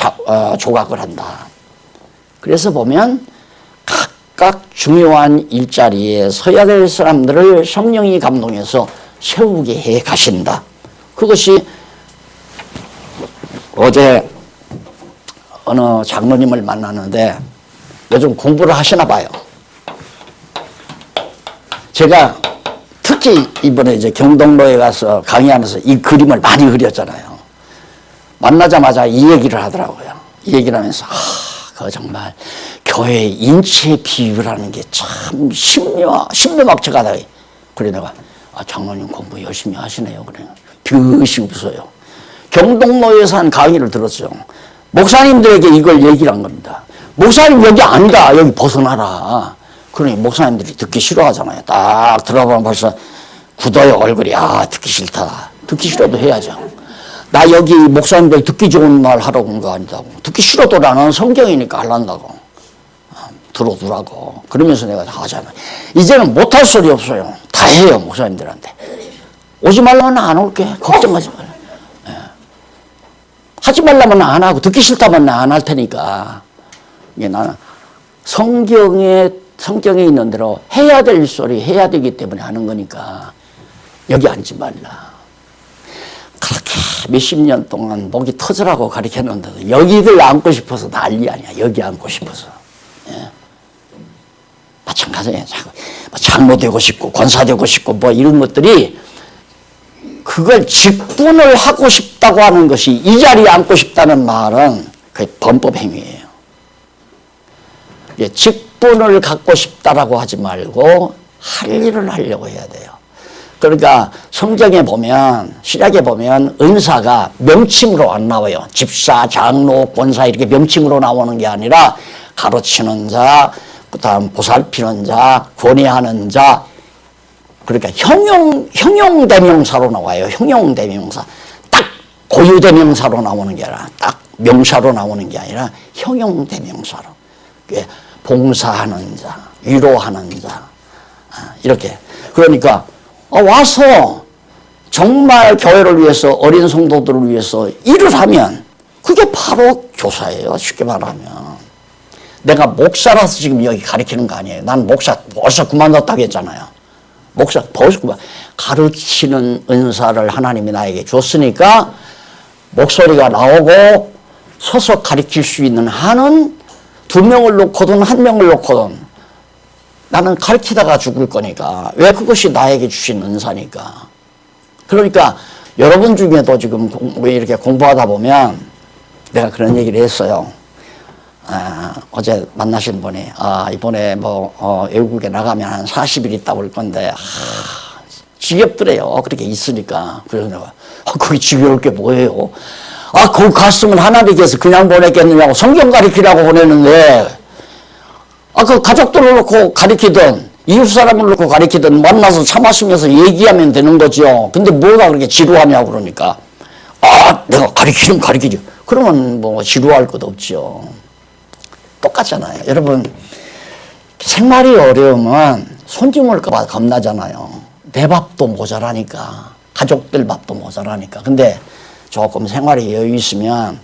조각을 한다. 그래서 보면 각각 중요한 일자리에 서야 될 사람들을 성령이 감동해서 세우게 해 가신다. 그것이 어제 어느 장로님을 만났는데 요즘 공부를 하시나 봐요. 제가 특히 이번에 이제 경동로에 가서 강의하면서 이 그림을 많이 그렸잖아요. 만나자마자 이 얘기를 하더라고요. 이 얘기를 하면서 그 정말 교회 인체 비유라는 게 참 신묘막측하다. 그래 내가 장로님 공부 열심히 하시네요. 그래요. 뷰시 없어요. 경동로에서 한 강의를 들었어요. 목사님들에게 이걸 얘기를 한 겁니다. 목사님 여기 아니다. 여기 벗어나라. 그러니 목사님들이 듣기 싫어하잖아요. 딱 들어보면 벌써 굳어요 얼굴이. 듣기 싫다. 듣기 싫어도 해야죠. 나 여기 목사님들 듣기 좋은 말 하라고 한 거 아니다고. 듣기 싫어도 나는 성경이니까 하란다고. 들어두라고. 그러면서 내가 다 하잖아. 이제는 못할 소리 없어요. 다 해요 목사님들한테. 오지 말라면 안 올게. 걱정하지 말라. 하지 말라면 안 하고 듣기 싫다면 안 할 테니까. 이게 나는 성경에 있는 대로 해야 될 소리 해야 되기 때문에 하는 거니까 여기 앉지 말라. 그렇게 몇십 년 동안 목이 터지라고 가르쳤는데도 여기들 앉고 싶어서 난리 아니야. 여기 앉고 싶어서. 예. 마찬가지예요. 장로 되고 싶고 권사 되고 싶고 뭐 이런 것들이 그걸 직분을 하고 싶다고 하는 것이 이 자리에 앉고 싶다는 말은 그게 범법 행위예요. 직분을 갖고 싶다라고 하지 말고 할 일을 하려고 해야 돼요. 그러니까 성경에 보면 신약에 보면 은사가 명칭으로 안 나와요. 집사, 장로, 권사 이렇게 명칭으로 나오는 게 아니라 가르치는 자, 그다음 보살피는 자, 권위하는 자. 그러니까 형용대명사로 나와요. 형용대명사. 딱 고유대명사로 나오는 게 아니라 딱 명사로 나오는 게 아니라 형용대명사로. 봉사하는 자, 위로하는 자. 이렇게. 그러니까 와서 정말 교회를 위해서 어린 성도들을 위해서 일을 하면 그게 바로 교사예요. 쉽게 말하면. 내가 목사라서 지금 여기 가르치는 거 아니에요. 난 목사 벌써 그만뒀다고 했잖아요. 목사 벌써 가르치는 은사를 하나님이 나에게 줬으니까 목소리가 나오고 서서 가르칠 수 있는 한은 2명을 놓고든 1명을 놓고든 나는 가르치다가 죽을 거니까 왜 그것이 나에게 주신 은사니까. 그러니까 여러분 중에도 지금 이렇게 공부하다 보면 내가 그런 얘기를 했어요. 어제 만나신 분이 이번에 외국에 나가면 한 40일 있다 올 건데 지겹더래요. 그렇게 있으니까. 그래서 내가 거기 지겨울 게 뭐예요? 거기 갔으면 하나님께서 그냥 보냈겠느냐고 성경 가르치라고 보냈는데 그 가족들을 놓고 가르치든 이웃 사람을 놓고 가르치든 만나서 차 마시면서 얘기하면 되는 거죠. 근데 뭐가 그렇게 지루하냐고 그러니까 내가 가르치면 가르치죠. 그러면 뭐 지루할 것도 없죠. 똑같잖아요. 여러분 생활이 어려우면 손님 올까 봐 겁나잖아요. 내 밥도 모자라니까 가족들 밥도 모자라니까. 근데 조금 생활에 여유 있으면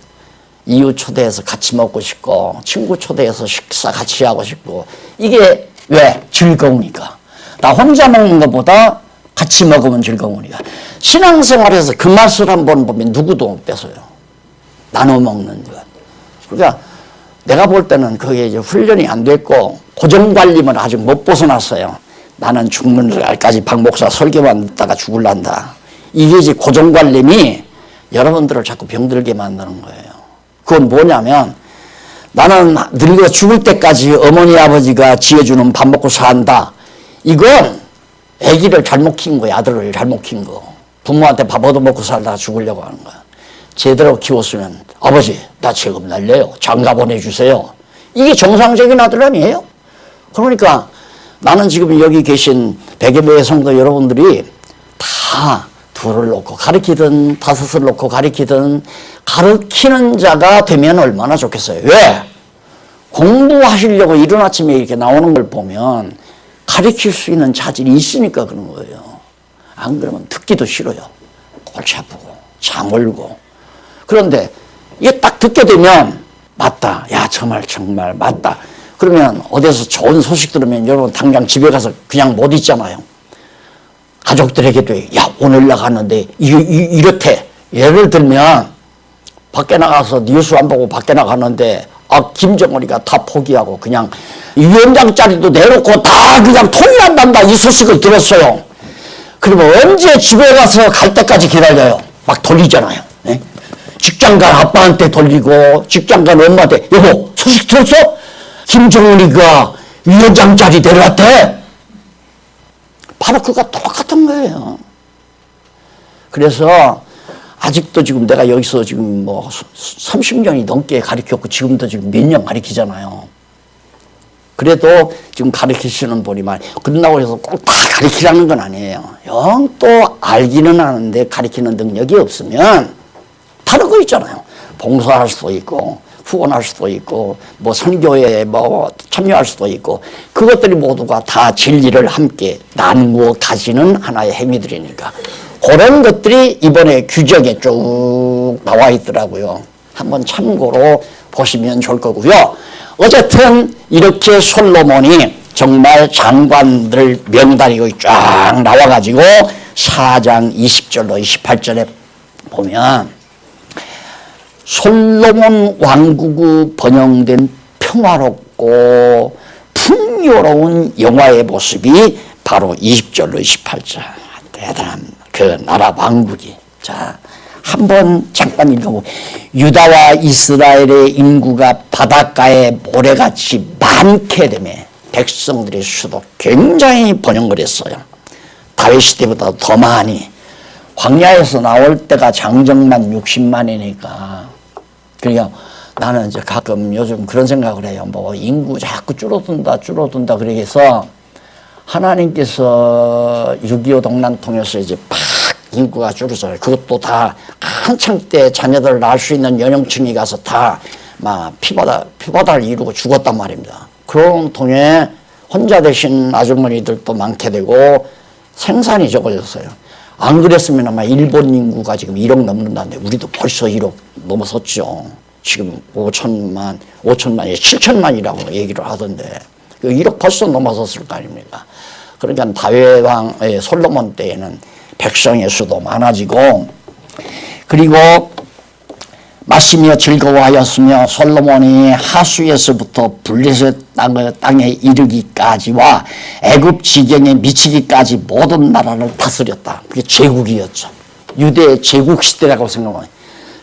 이웃 초대해서 같이 먹고 싶고 친구 초대해서 식사 같이 하고 싶고 이게 왜? 즐거우니까. 나 혼자 먹는 것보다 같이 먹으면 즐거우니까. 신앙생활에서 그 맛을 한번 보면 누구도 못 뺏어요. 나눠 먹는 것. 그러니까 내가 볼 때는 그게 이제 훈련이 안 됐고 고정관리만 아직 못 벗어났어요. 나는 죽는 날까지 박 목사 설교만 듣다가 죽을란다. 이게 이제 고정관념이 여러분들을 자꾸 병들게 만드는 거예요. 그건 뭐냐면 나는 늙어 죽을 때까지 어머니 아버지가 지어주는 밥 먹고 산다. 이건 아기를 잘못 키운 거야. 아들을 잘못 키운 거. 부모한테 밥 얻어먹고 살다가 죽으려고 하는 거야. 제대로 키웠으면 아버지 나 세금 날려요. 장가 보내주세요. 이게 정상적인 아들 아니에요? 그러니까 나는 지금 여기 계신 100여 명의 성도 여러분들이 다 둘을 놓고 가르치든 다섯을 놓고 가르치든 가르치는 자가 되면 얼마나 좋겠어요. 왜? 공부하시려고 이른 아침에 이렇게 나오는 걸 보면 가르칠 수 있는 자질이 있으니까 그런 거예요. 안 그러면 듣기도 싫어요. 골치 아프고 잠을고. 그런데 이게 딱 듣게 되면 맞다. 야 정말 맞다. 그러면 어디서 좋은 소식 들으면 여러분 당장 집에 가서 그냥 못 있잖아요. 가족들에게도 야 오늘 나갔는데 이렇대. 예를 들면 밖에 나가서 뉴스 안 보고 밖에 나갔는데 김정은이가 다 포기하고 그냥 위원장 자리도 내놓고 다 그냥 통일한단다 이 소식을 들었어요. 그러면 언제 집에 가서 갈 때까지 기다려요. 막 돌리잖아요. 네? 직장 간 아빠한테 돌리고 직장 간 엄마한테 여보 소식 들었어? 김정은이가 위원장 자리 내려왔대. 바로 그거 똑같은 거예요. 그래서 아직도 지금 내가 여기서 지금 뭐 30년이 넘게 가르쳤고 지금도 지금 몇 년 가르치잖아요. 그래도 지금 가르치시는 분이 많이 끝나고 해서 꼭 다 가르치라는 건 아니에요. 영 또 알기는 하는데 가르치는 능력이 없으면 다른 거 있잖아요. 봉사할 수도 있고 후원할 수도 있고 뭐 선교에 뭐 참여할 수도 있고 그것들이 모두가 다 진리를 함께 나누어 가지는 하나의 행위들이니까 그런 것들이 이번에 규정에 쭉 나와 있더라고요. 한번 참고로 보시면 좋을 거고요. 어쨌든 이렇게 솔로몬이 정말 장관들 명단이 쫙 나와가지고 4장 20절로 28절에 보면 솔로몬 왕국의 번영된 평화롭고 풍요로운 영화의 모습이 바로 20절로 28절. 대단한 그 나라 왕국이. 자, 한번 잠깐 읽어보고. 유다와 이스라엘의 인구가 바닷가에 모래같이 많게 되매 백성들의 수도 굉장히 번영거렸어요. 다윗 시대보다 더 많이. 광야에서 나올 때가 장정만 60만이니까. 그러니까 나는 이제 가끔 요즘 그런 생각을 해요. 뭐 인구 자꾸 줄어든다 그러겠어. 하나님께서 6.25 동란통에서 이제 팍 인구가 줄어서요. 그것도 다 한창 때 자녀들을 낳을 수 있는 연령층이 가서 다 막 피바다를 이루고 죽었단 말입니다. 그런 통에 혼자 되신 아주머니들도 많게 되고 생산이 적어졌어요. 안 그랬으면 아마 일본 인구가 지금 1억 넘는다는데 우리도 벌써 1억 넘어섰죠. 지금 5천만이 7천만이라고 얘기를 하던데 1억 벌써 넘어섰을 거 아닙니까? 그러니까 다윗 왕 솔로몬 때에는 백성의 수도 많아지고 그리고 마시며 즐거워하였으며 솔로몬이 하수에서부터 블레셋 땅에 이르기까지와 애굽 지경에 미치기까지 모든 나라를 다스렸다. 그게 제국이었죠. 유대의 제국 시대라고 생각해요.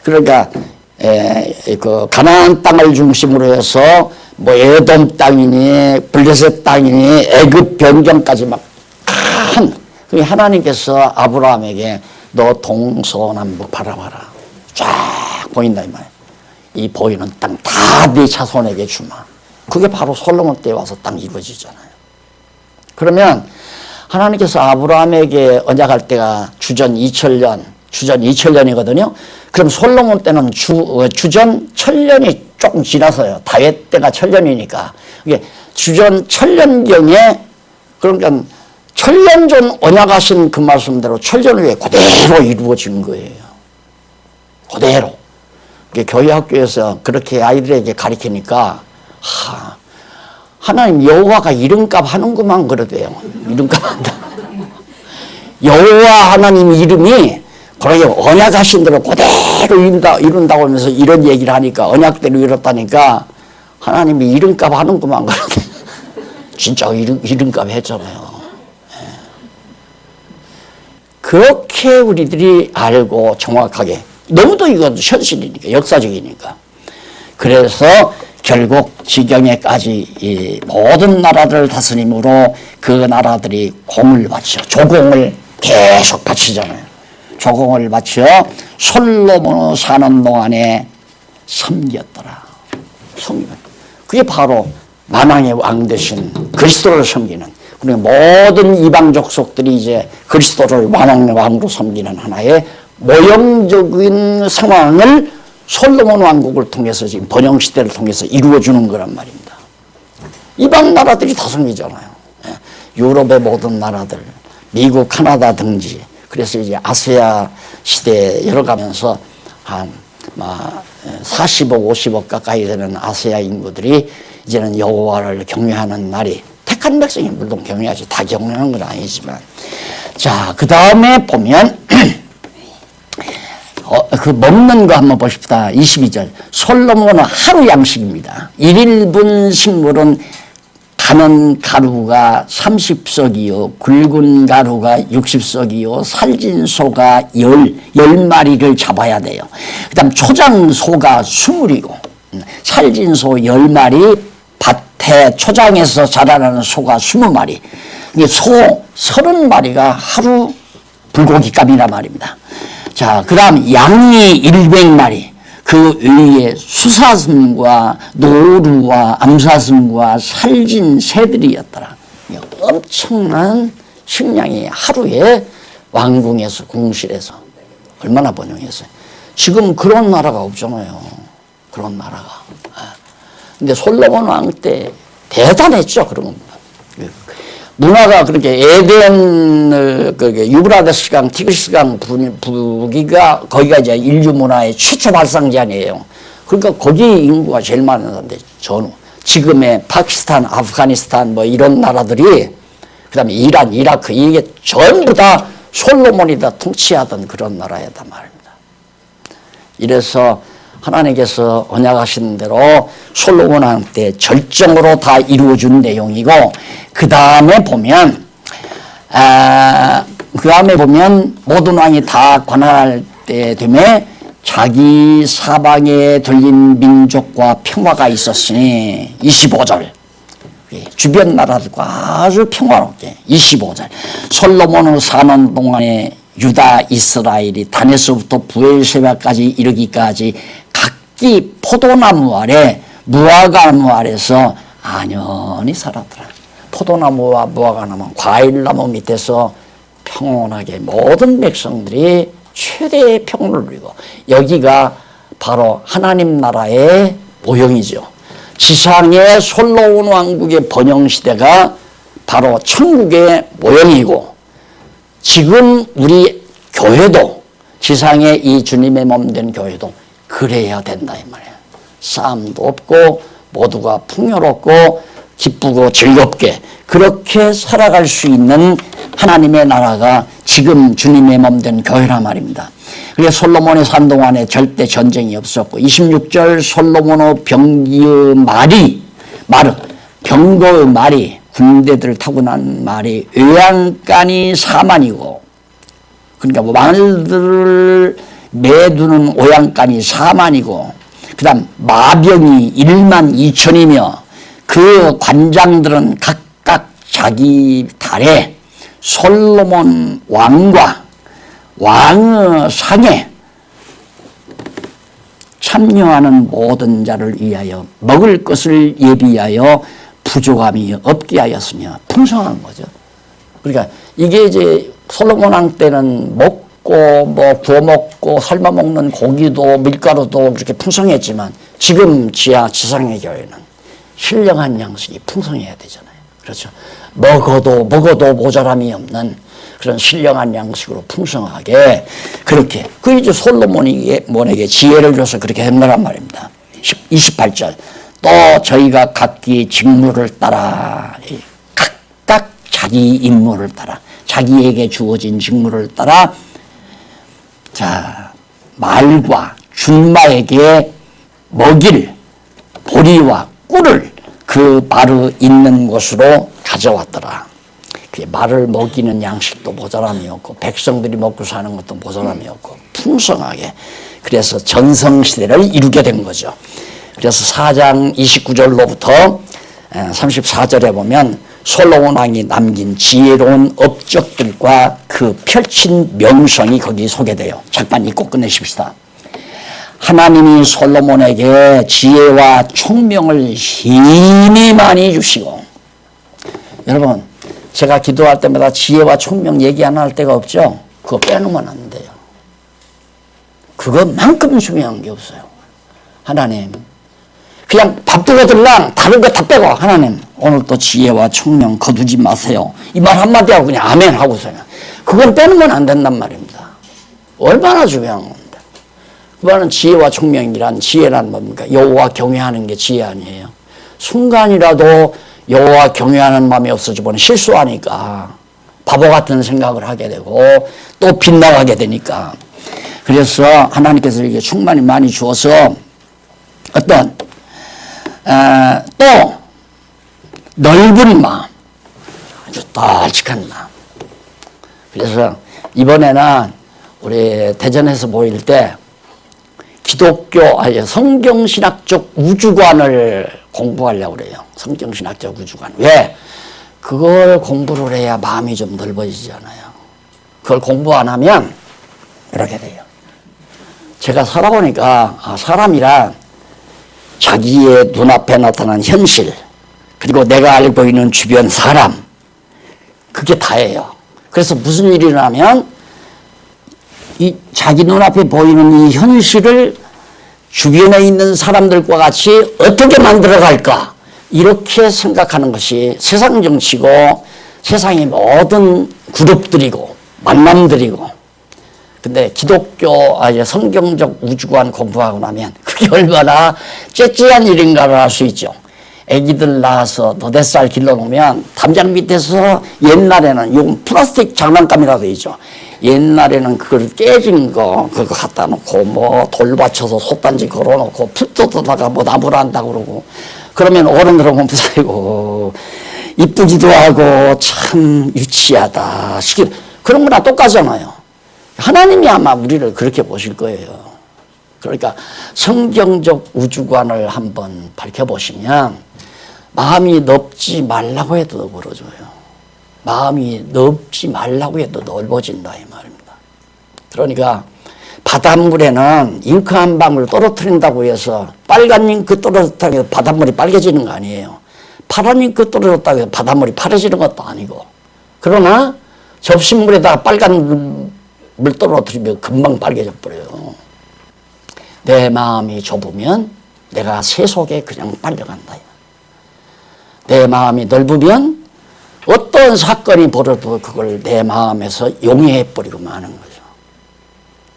그러니까 그 가나안 땅을 중심으로 해서 뭐 에돔 땅이니 블레셋 땅이니 애굽 변경까지 막 큰 하나님께서 아브라함에게 너 동서남북 바라봐라. 쫙 보인다 이 말이에요. 이 보이는 땅 다 네 자손에게 주마. 그게 바로 솔로몬 때 와서 딱 이루어지잖아요. 그러면 하나님께서 아브라함에게 언약할 때가 주전 2000년이거든요. 그럼 솔로몬 때는 주전 1000년이 조금 지나서요. 다윗 때가 1000년이니까. 이게 주전 1000년경에 그러니까 1000년 전 언약하신 그 말씀대로 1000년 후에 그대로 이루어진 거예요. 그대로. 교회 학교에서 그렇게 아이들에게 가르치니까 하나님 여호와가 이름값 하는구만 그러대요. 이름값 한다. 여호와 하나님 이름이 그러게 언약하신 대로 그대로 이룬다고 하면서 이런 얘기를 하니까 언약대로 이뤘다니까 하나님이 이름값 하는구만 그러대. 진짜 이름값 했잖아요. 그렇게 우리들이 알고 정확하게 너무도 이건 현실이니까 역사적이니까 그래서 결국 지경에까지 이 모든 나라들을 다스림으로 그 나라들이 공을 바쳐 조공을 계속 바치잖아요. 조공을 바쳐 솔로몬 사는 동안에 섬겼더라. 그게 바로 만왕의 왕 되신 그리스도를 섬기는 그리고 모든 이방 족속들이 이제 그리스도를 만왕의 왕으로 섬기는 하나의 모형적인 상황을 솔로몬 왕국을 통해서 지금 번영 시대를 통해서 이루어주는 거란 말입니다. 이방 나라들이 다 섬기잖아요. 유럽의 모든 나라들, 미국, 카나다 등지. 그래서 이제 아시아 시대에 열어가면서 한 40억, 50억 가까이 되는 아시아 인구들이 이제는 여호와를 경외하는 날이 택한 백성이 물론 경외하지 다 경외하는 건 아니지만 자, 그 다음에 보면 그 먹는 거 한번 보십시다. 22절. 솔로몬은 하루 양식입니다. 1인분 식물은 가는 가루가 30석이요. 굵은 가루가 60석이요. 살진 소가 10마리를 잡아야 돼요. 그 다음 초장 소가 20이고 살진 소 10마리 밭에 초장에서 자라나는 소가 20마리. 소 30마리가 하루 불고기값이란 말입니다. 자, 그 다음 양이 100마리, 그 위에 수사슴과 노루와 암사슴과 살진 새들이었더라. 엄청난 식량이 하루에 왕궁에서 궁실에서 얼마나 번영했어요. 지금 그런 나라가 없잖아요. 그런 나라가. 근데 솔로몬 왕 때 대단했죠. 그런 겁니다. 문화가 그렇게 에덴, 유브라데스강, 티그리스강 부기가 거기가 이제 인류 문화의 최초 발상지아니에요. 그러니까 거기 인구가 제일 많은데 전후 지금의 파키스탄, 아프가니스탄 뭐 이런 나라들이 그다음에 이란, 이라크 이게 전부 다 솔로몬이 다 통치하던 그런 나라였단 말입니다. 이래서 하나님께서 언약하신 대로 솔로몬한테 절정으로 다 이루어준 내용이고 그 다음에 보면 모든 왕이 다 관할할 때 되면 자기 사방에 들린 민족과 평화가 있었으니 25절 주변 나라들과 아주 평화롭게 25절 솔로몬을 사는 동안에 유다 이스라엘이 단에서부터 부엘세바까지 이르기까지 각기 포도나무 아래 무화과나무 아래서 안연히 살았더라. 포도나무와 무화과나무 과일나무 밑에서 평온하게 모든 백성들이 최대의 평온을 누리고 여기가 바로 하나님 나라의 모형이죠. 지상의 솔로몬 왕국의 번영시대가 바로 천국의 모형이고 지금 우리 교회도 지상의 이 주님의 몸 된 교회도 그래야 된다 이 말이에요. 싸움도 없고 모두가 풍요롭고 기쁘고 즐겁게 그렇게 살아갈 수 있는 하나님의 나라가 지금 주님의 몸 된 교회란 말입니다. 그래서 솔로몬의 산 동안에 절대 전쟁이 없었고 26절 솔로몬의 병기의 병거의 말이 군대들을 타고 난 말이 외양간이 4만이고 그러니까 말들을 매두는 오양간이 4만이고 그 다음 마병이 1만 2천이며 그 관장들은 각각 자기 달에 솔로몬 왕과 왕의 상에 참여하는 모든 자를 위하여 먹을 것을 예비하여 부족함이 없게 하였으며 풍성한 거죠. 그러니까 이게 이제 솔로몬 왕 때는 먹고 뭐 구워 먹고 삶아 먹는 고기도 밀가루도 그렇게 풍성했지만 지금 지상의 교회는 신령한 양식이 풍성해야 되잖아요. 그렇죠. 먹어도 모자람이 없는 그런 신령한 양식으로 풍성하게 그렇게 그 이제 솔로몬에게 지혜를 줘서 그렇게 했느란 말입니다. 28절 또 저희가 각기 직무를 따라 각각 자기 임무를 따라 자기에게 주어진 직무를 따라 자 말과 준마에게 먹일 보리와 꿀을 그 말을 있는 곳으로 가져왔더라. 그 말을 먹이는 양식도 모자람이 없고 백성들이 먹고 사는 것도 모자람이 없고 풍성하게 그래서 전성시대를 이루게 된 거죠. 그래서 4장 29절로부터 34절에 보면 솔로몬 왕이 남긴 지혜로운 업적들과 그 펼친 명성이 거기 소개돼요. 잠깐 읽고 끝내십시다. 하나님이 솔로몬에게 지혜와 총명을 힘이 많이 주시고 여러분 제가 기도할 때마다 지혜와 총명 얘기 안 할 데가 없죠. 그거 빼놓으면 안 돼요. 그것만큼 중요한 게 없어요. 하나님 그냥 밥도 거들랑 다른 거 다 빼고 하나님 오늘 또 지혜와 총명 거두지 마세요. 이 말 한마디 하고 그냥 아멘 하고서요. 그건 빼놓으면 안 된단 말입니다. 얼마나 중요한 건데. 그거는 지혜와 총명이란 지혜란 뭡니까? 여호와 경외하는 게 지혜 아니에요. 순간이라도 여호와 경외하는 마음이 없어지면 실수하니까 바보 같은 생각을 하게 되고 또 빗나가게 되니까 그래서 하나님께서 이렇게 충만히 많이 주어서 어떤 또 넓은 마음 아주 떨직한 마음 그래서 이번에는 우리 대전에서 모일 때 기독교 성경신학적 우주관을 공부하려고 그래요. 성경신학적 우주관. 왜? 그걸 공부를 해야 마음이 좀 넓어지잖아요. 그걸 공부 안 하면 이렇게 돼요. 제가 살아보니까 사람이란 자기의 눈앞에 나타난 현실 그리고 내가 알고 있는 주변 사람 그게 다예요. 그래서 무슨 일이 일어나면 이 자기 눈앞에 보이는 이 현실을 주변에 있는 사람들과 같이 어떻게 만들어갈까 이렇게 생각하는 것이 세상 정치고 세상의 모든 그룹들이고 만남들이고 근데 기독교 성경적 우주관 공부하고 나면 그게 얼마나 째째한 일인가를 알 수 있죠. 애기들 낳아서 너댓살 길러놓으면 담장 밑에서 옛날에는 요 플라스틱 장난감이라도 있죠. 옛날에는 그걸 깨진 거 그거 갖다 놓고 뭐 돌 받쳐서 솥단지 걸어놓고 풀도 떠다가 뭐 나무를 한다고 그러고 그러면 어른들은 보면 아이고 이쁘기도 하고 참 유치하다 그런 거나 똑같잖아요. 하나님이 아마 우리를 그렇게 보실 거예요. 그러니까 성경적 우주관을 한번 밝혀보시면 마음이 넓지 말라고 해도 넓어져요. 마음이 넓지 말라고 해도 넓어진다 이 말입니다. 그러니까 바닷물에는 잉크 한 방울 떨어뜨린다고 해서 빨간 잉크 떨어졌다고 해서 바닷물이 빨개지는 거 아니에요. 파란 잉크 떨어졌다고 해서 바닷물이 파래지는 것도 아니고 그러나 접시물에다가 빨간 물 떨어뜨리면 금방 빨개져 버려요. 내 마음이 좁으면 내가 새 속에 그냥 빨려간다. 내 마음이 넓으면 어떤 사건이 벌어도 그걸 내 마음에서 용해버리고 마는 거죠.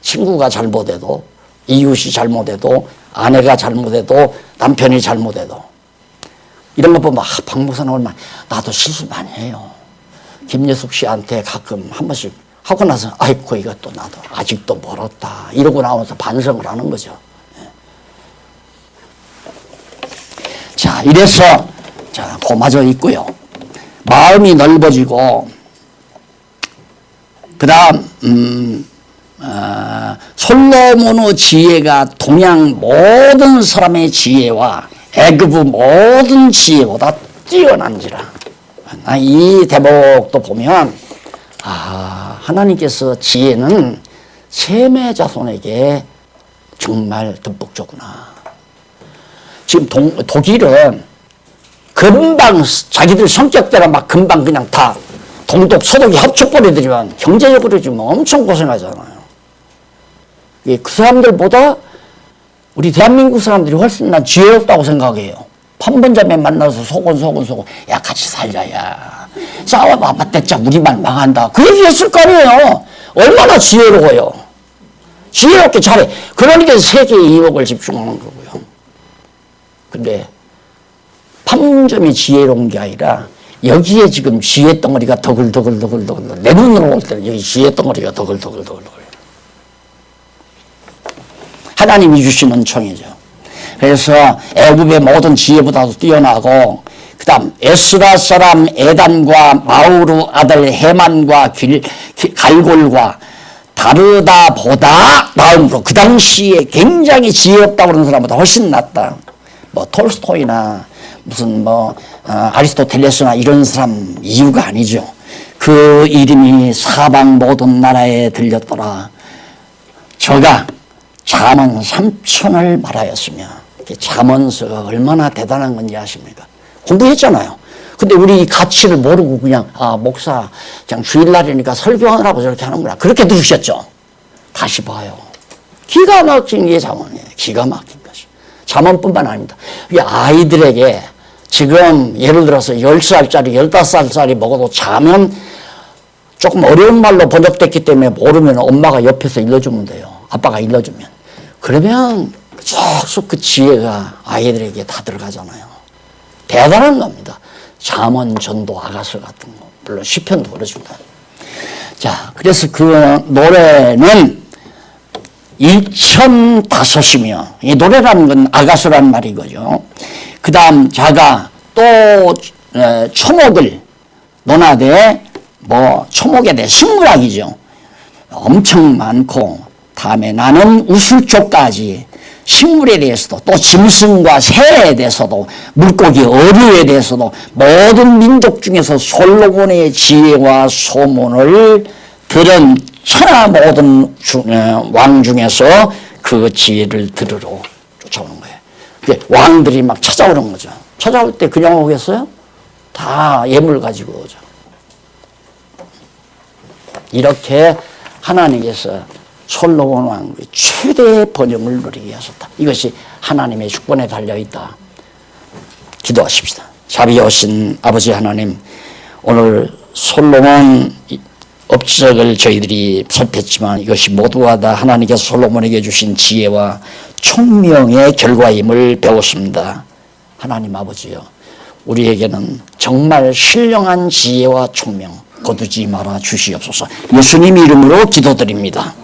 친구가 잘못해도 이웃이 잘못해도 아내가 잘못해도 남편이 잘못해도 이런 거 보면 박 목사는 얼마나 나도 실수 많이 해요. 김예숙 씨한테 가끔 한 번씩 하고 나서 아이고 이것도 나도 아직도 멀었다 이러고 나오면서 반성을 하는 거죠. 자 이래서 자 고마저 있고요. 마음이 넓어지고 그 다음 솔로몬의 지혜가 동양 모든 사람의 지혜와 애굽의 모든 지혜보다 뛰어난지라. 이 대목도 보면 하나님께서 지혜는 셈의 자손에게 정말 듬뿍 줬구나. 지금 독일은 금방 자기들 성격대로 막 금방 그냥 다 동독 서독이 합쳐버리더니만 경제적으로 지금 엄청 고생하잖아요. 그 사람들보다 우리 대한민국 사람들이 훨씬 난 지혜롭다고 생각해요. 판본점에 만나서 속은 야 같이 살자 야 싸워봐봐 대짜 우리만 망한다 그 얘기했을 거 아니에요. 얼마나 지혜로워요. 지혜롭게 잘해. 그러니까 세계의 이목을 집중하는 거고요. 근데 판문점이 지혜로운 게 아니라 여기에 지금 지혜 덩어리가 더글더글 내 눈으로 볼 때는 여기 지혜 덩어리가 더글더글 하나님이 주시는 총이죠. 그래서 애굽의 모든 지혜보다도 뛰어나고 그 다음 에스라 사람 에단과 마우루 아들 헤만과 갈골과 다르다보다 나음으로 그 당시에 굉장히 지혜 없다고 그러는 사람보다 훨씬 낫다. 뭐 톨스토이나 무슨 아리스토텔레스나 이런 사람 이유가 아니죠. 그 이름이 사방 모든 나라에 들렸더라. 저가 잠언 3천을 말하였으며 잠언서가 얼마나 대단한 건지 아십니까? 공부했잖아요. 근데 우리 이 가치를 모르고 그냥 목사 그냥 주일날이니까 설교하느라고 저렇게 하는구나 그렇게 들으셨죠. 다시 봐요. 기가 막힌 게 잠언이에요. 기가 막힌 것이. 잠언뿐만 아닙니다. 이 아이들에게 지금 예를 들어서 10살짜리 15살짜리 먹어도 잠언 조금 어려운 말로 번역됐기 때문에 모르면 엄마가 옆에서 일러주면 돼요. 아빠가 일러주면. 그러면 쏙쏙 그 지혜가 아이들에게 다 들어가잖아요. 대단한 겁니다. 잠언, 전도, 아가서 같은 거. 물론 시편도 그렇습니다. 자, 그래서 그 노래는 2005이며 이 노래라는 건 아가서란 말이거죠. 그 다음 자가 또 초목을 논하되 초목에 대해 식물학이죠. 엄청 많고 다음에 나는 우술초까지 식물에 대해서도 또 짐승과 새에 대해서도 물고기 어류에 대해서도 모든 민족 중에서 솔로몬의 지혜와 소문을 들은 천하 모든 왕 중에서 그 지혜를 들으러 쫓아오는 거예요. 왕들이 막 찾아오는 거죠. 찾아올 때 그냥 오겠어요? 다 예물 가지고 오죠. 이렇게 하나님께서 솔로몬 왕의 최대의 번영을 누리게 하셨다. 이것이 하나님의 주권에 달려있다. 기도하십시다. 자비하신 아버지 하나님, 오늘 솔로몬 업적을 저희들이 살폈지만 이것이 모두가 다 하나님께서 솔로몬에게 주신 지혜와 총명의 결과임을 배웠습니다. 하나님 아버지요, 우리에게는 정말 신령한 지혜와 총명 거두지 말아 주시옵소서. 예수님 이름으로 기도드립니다.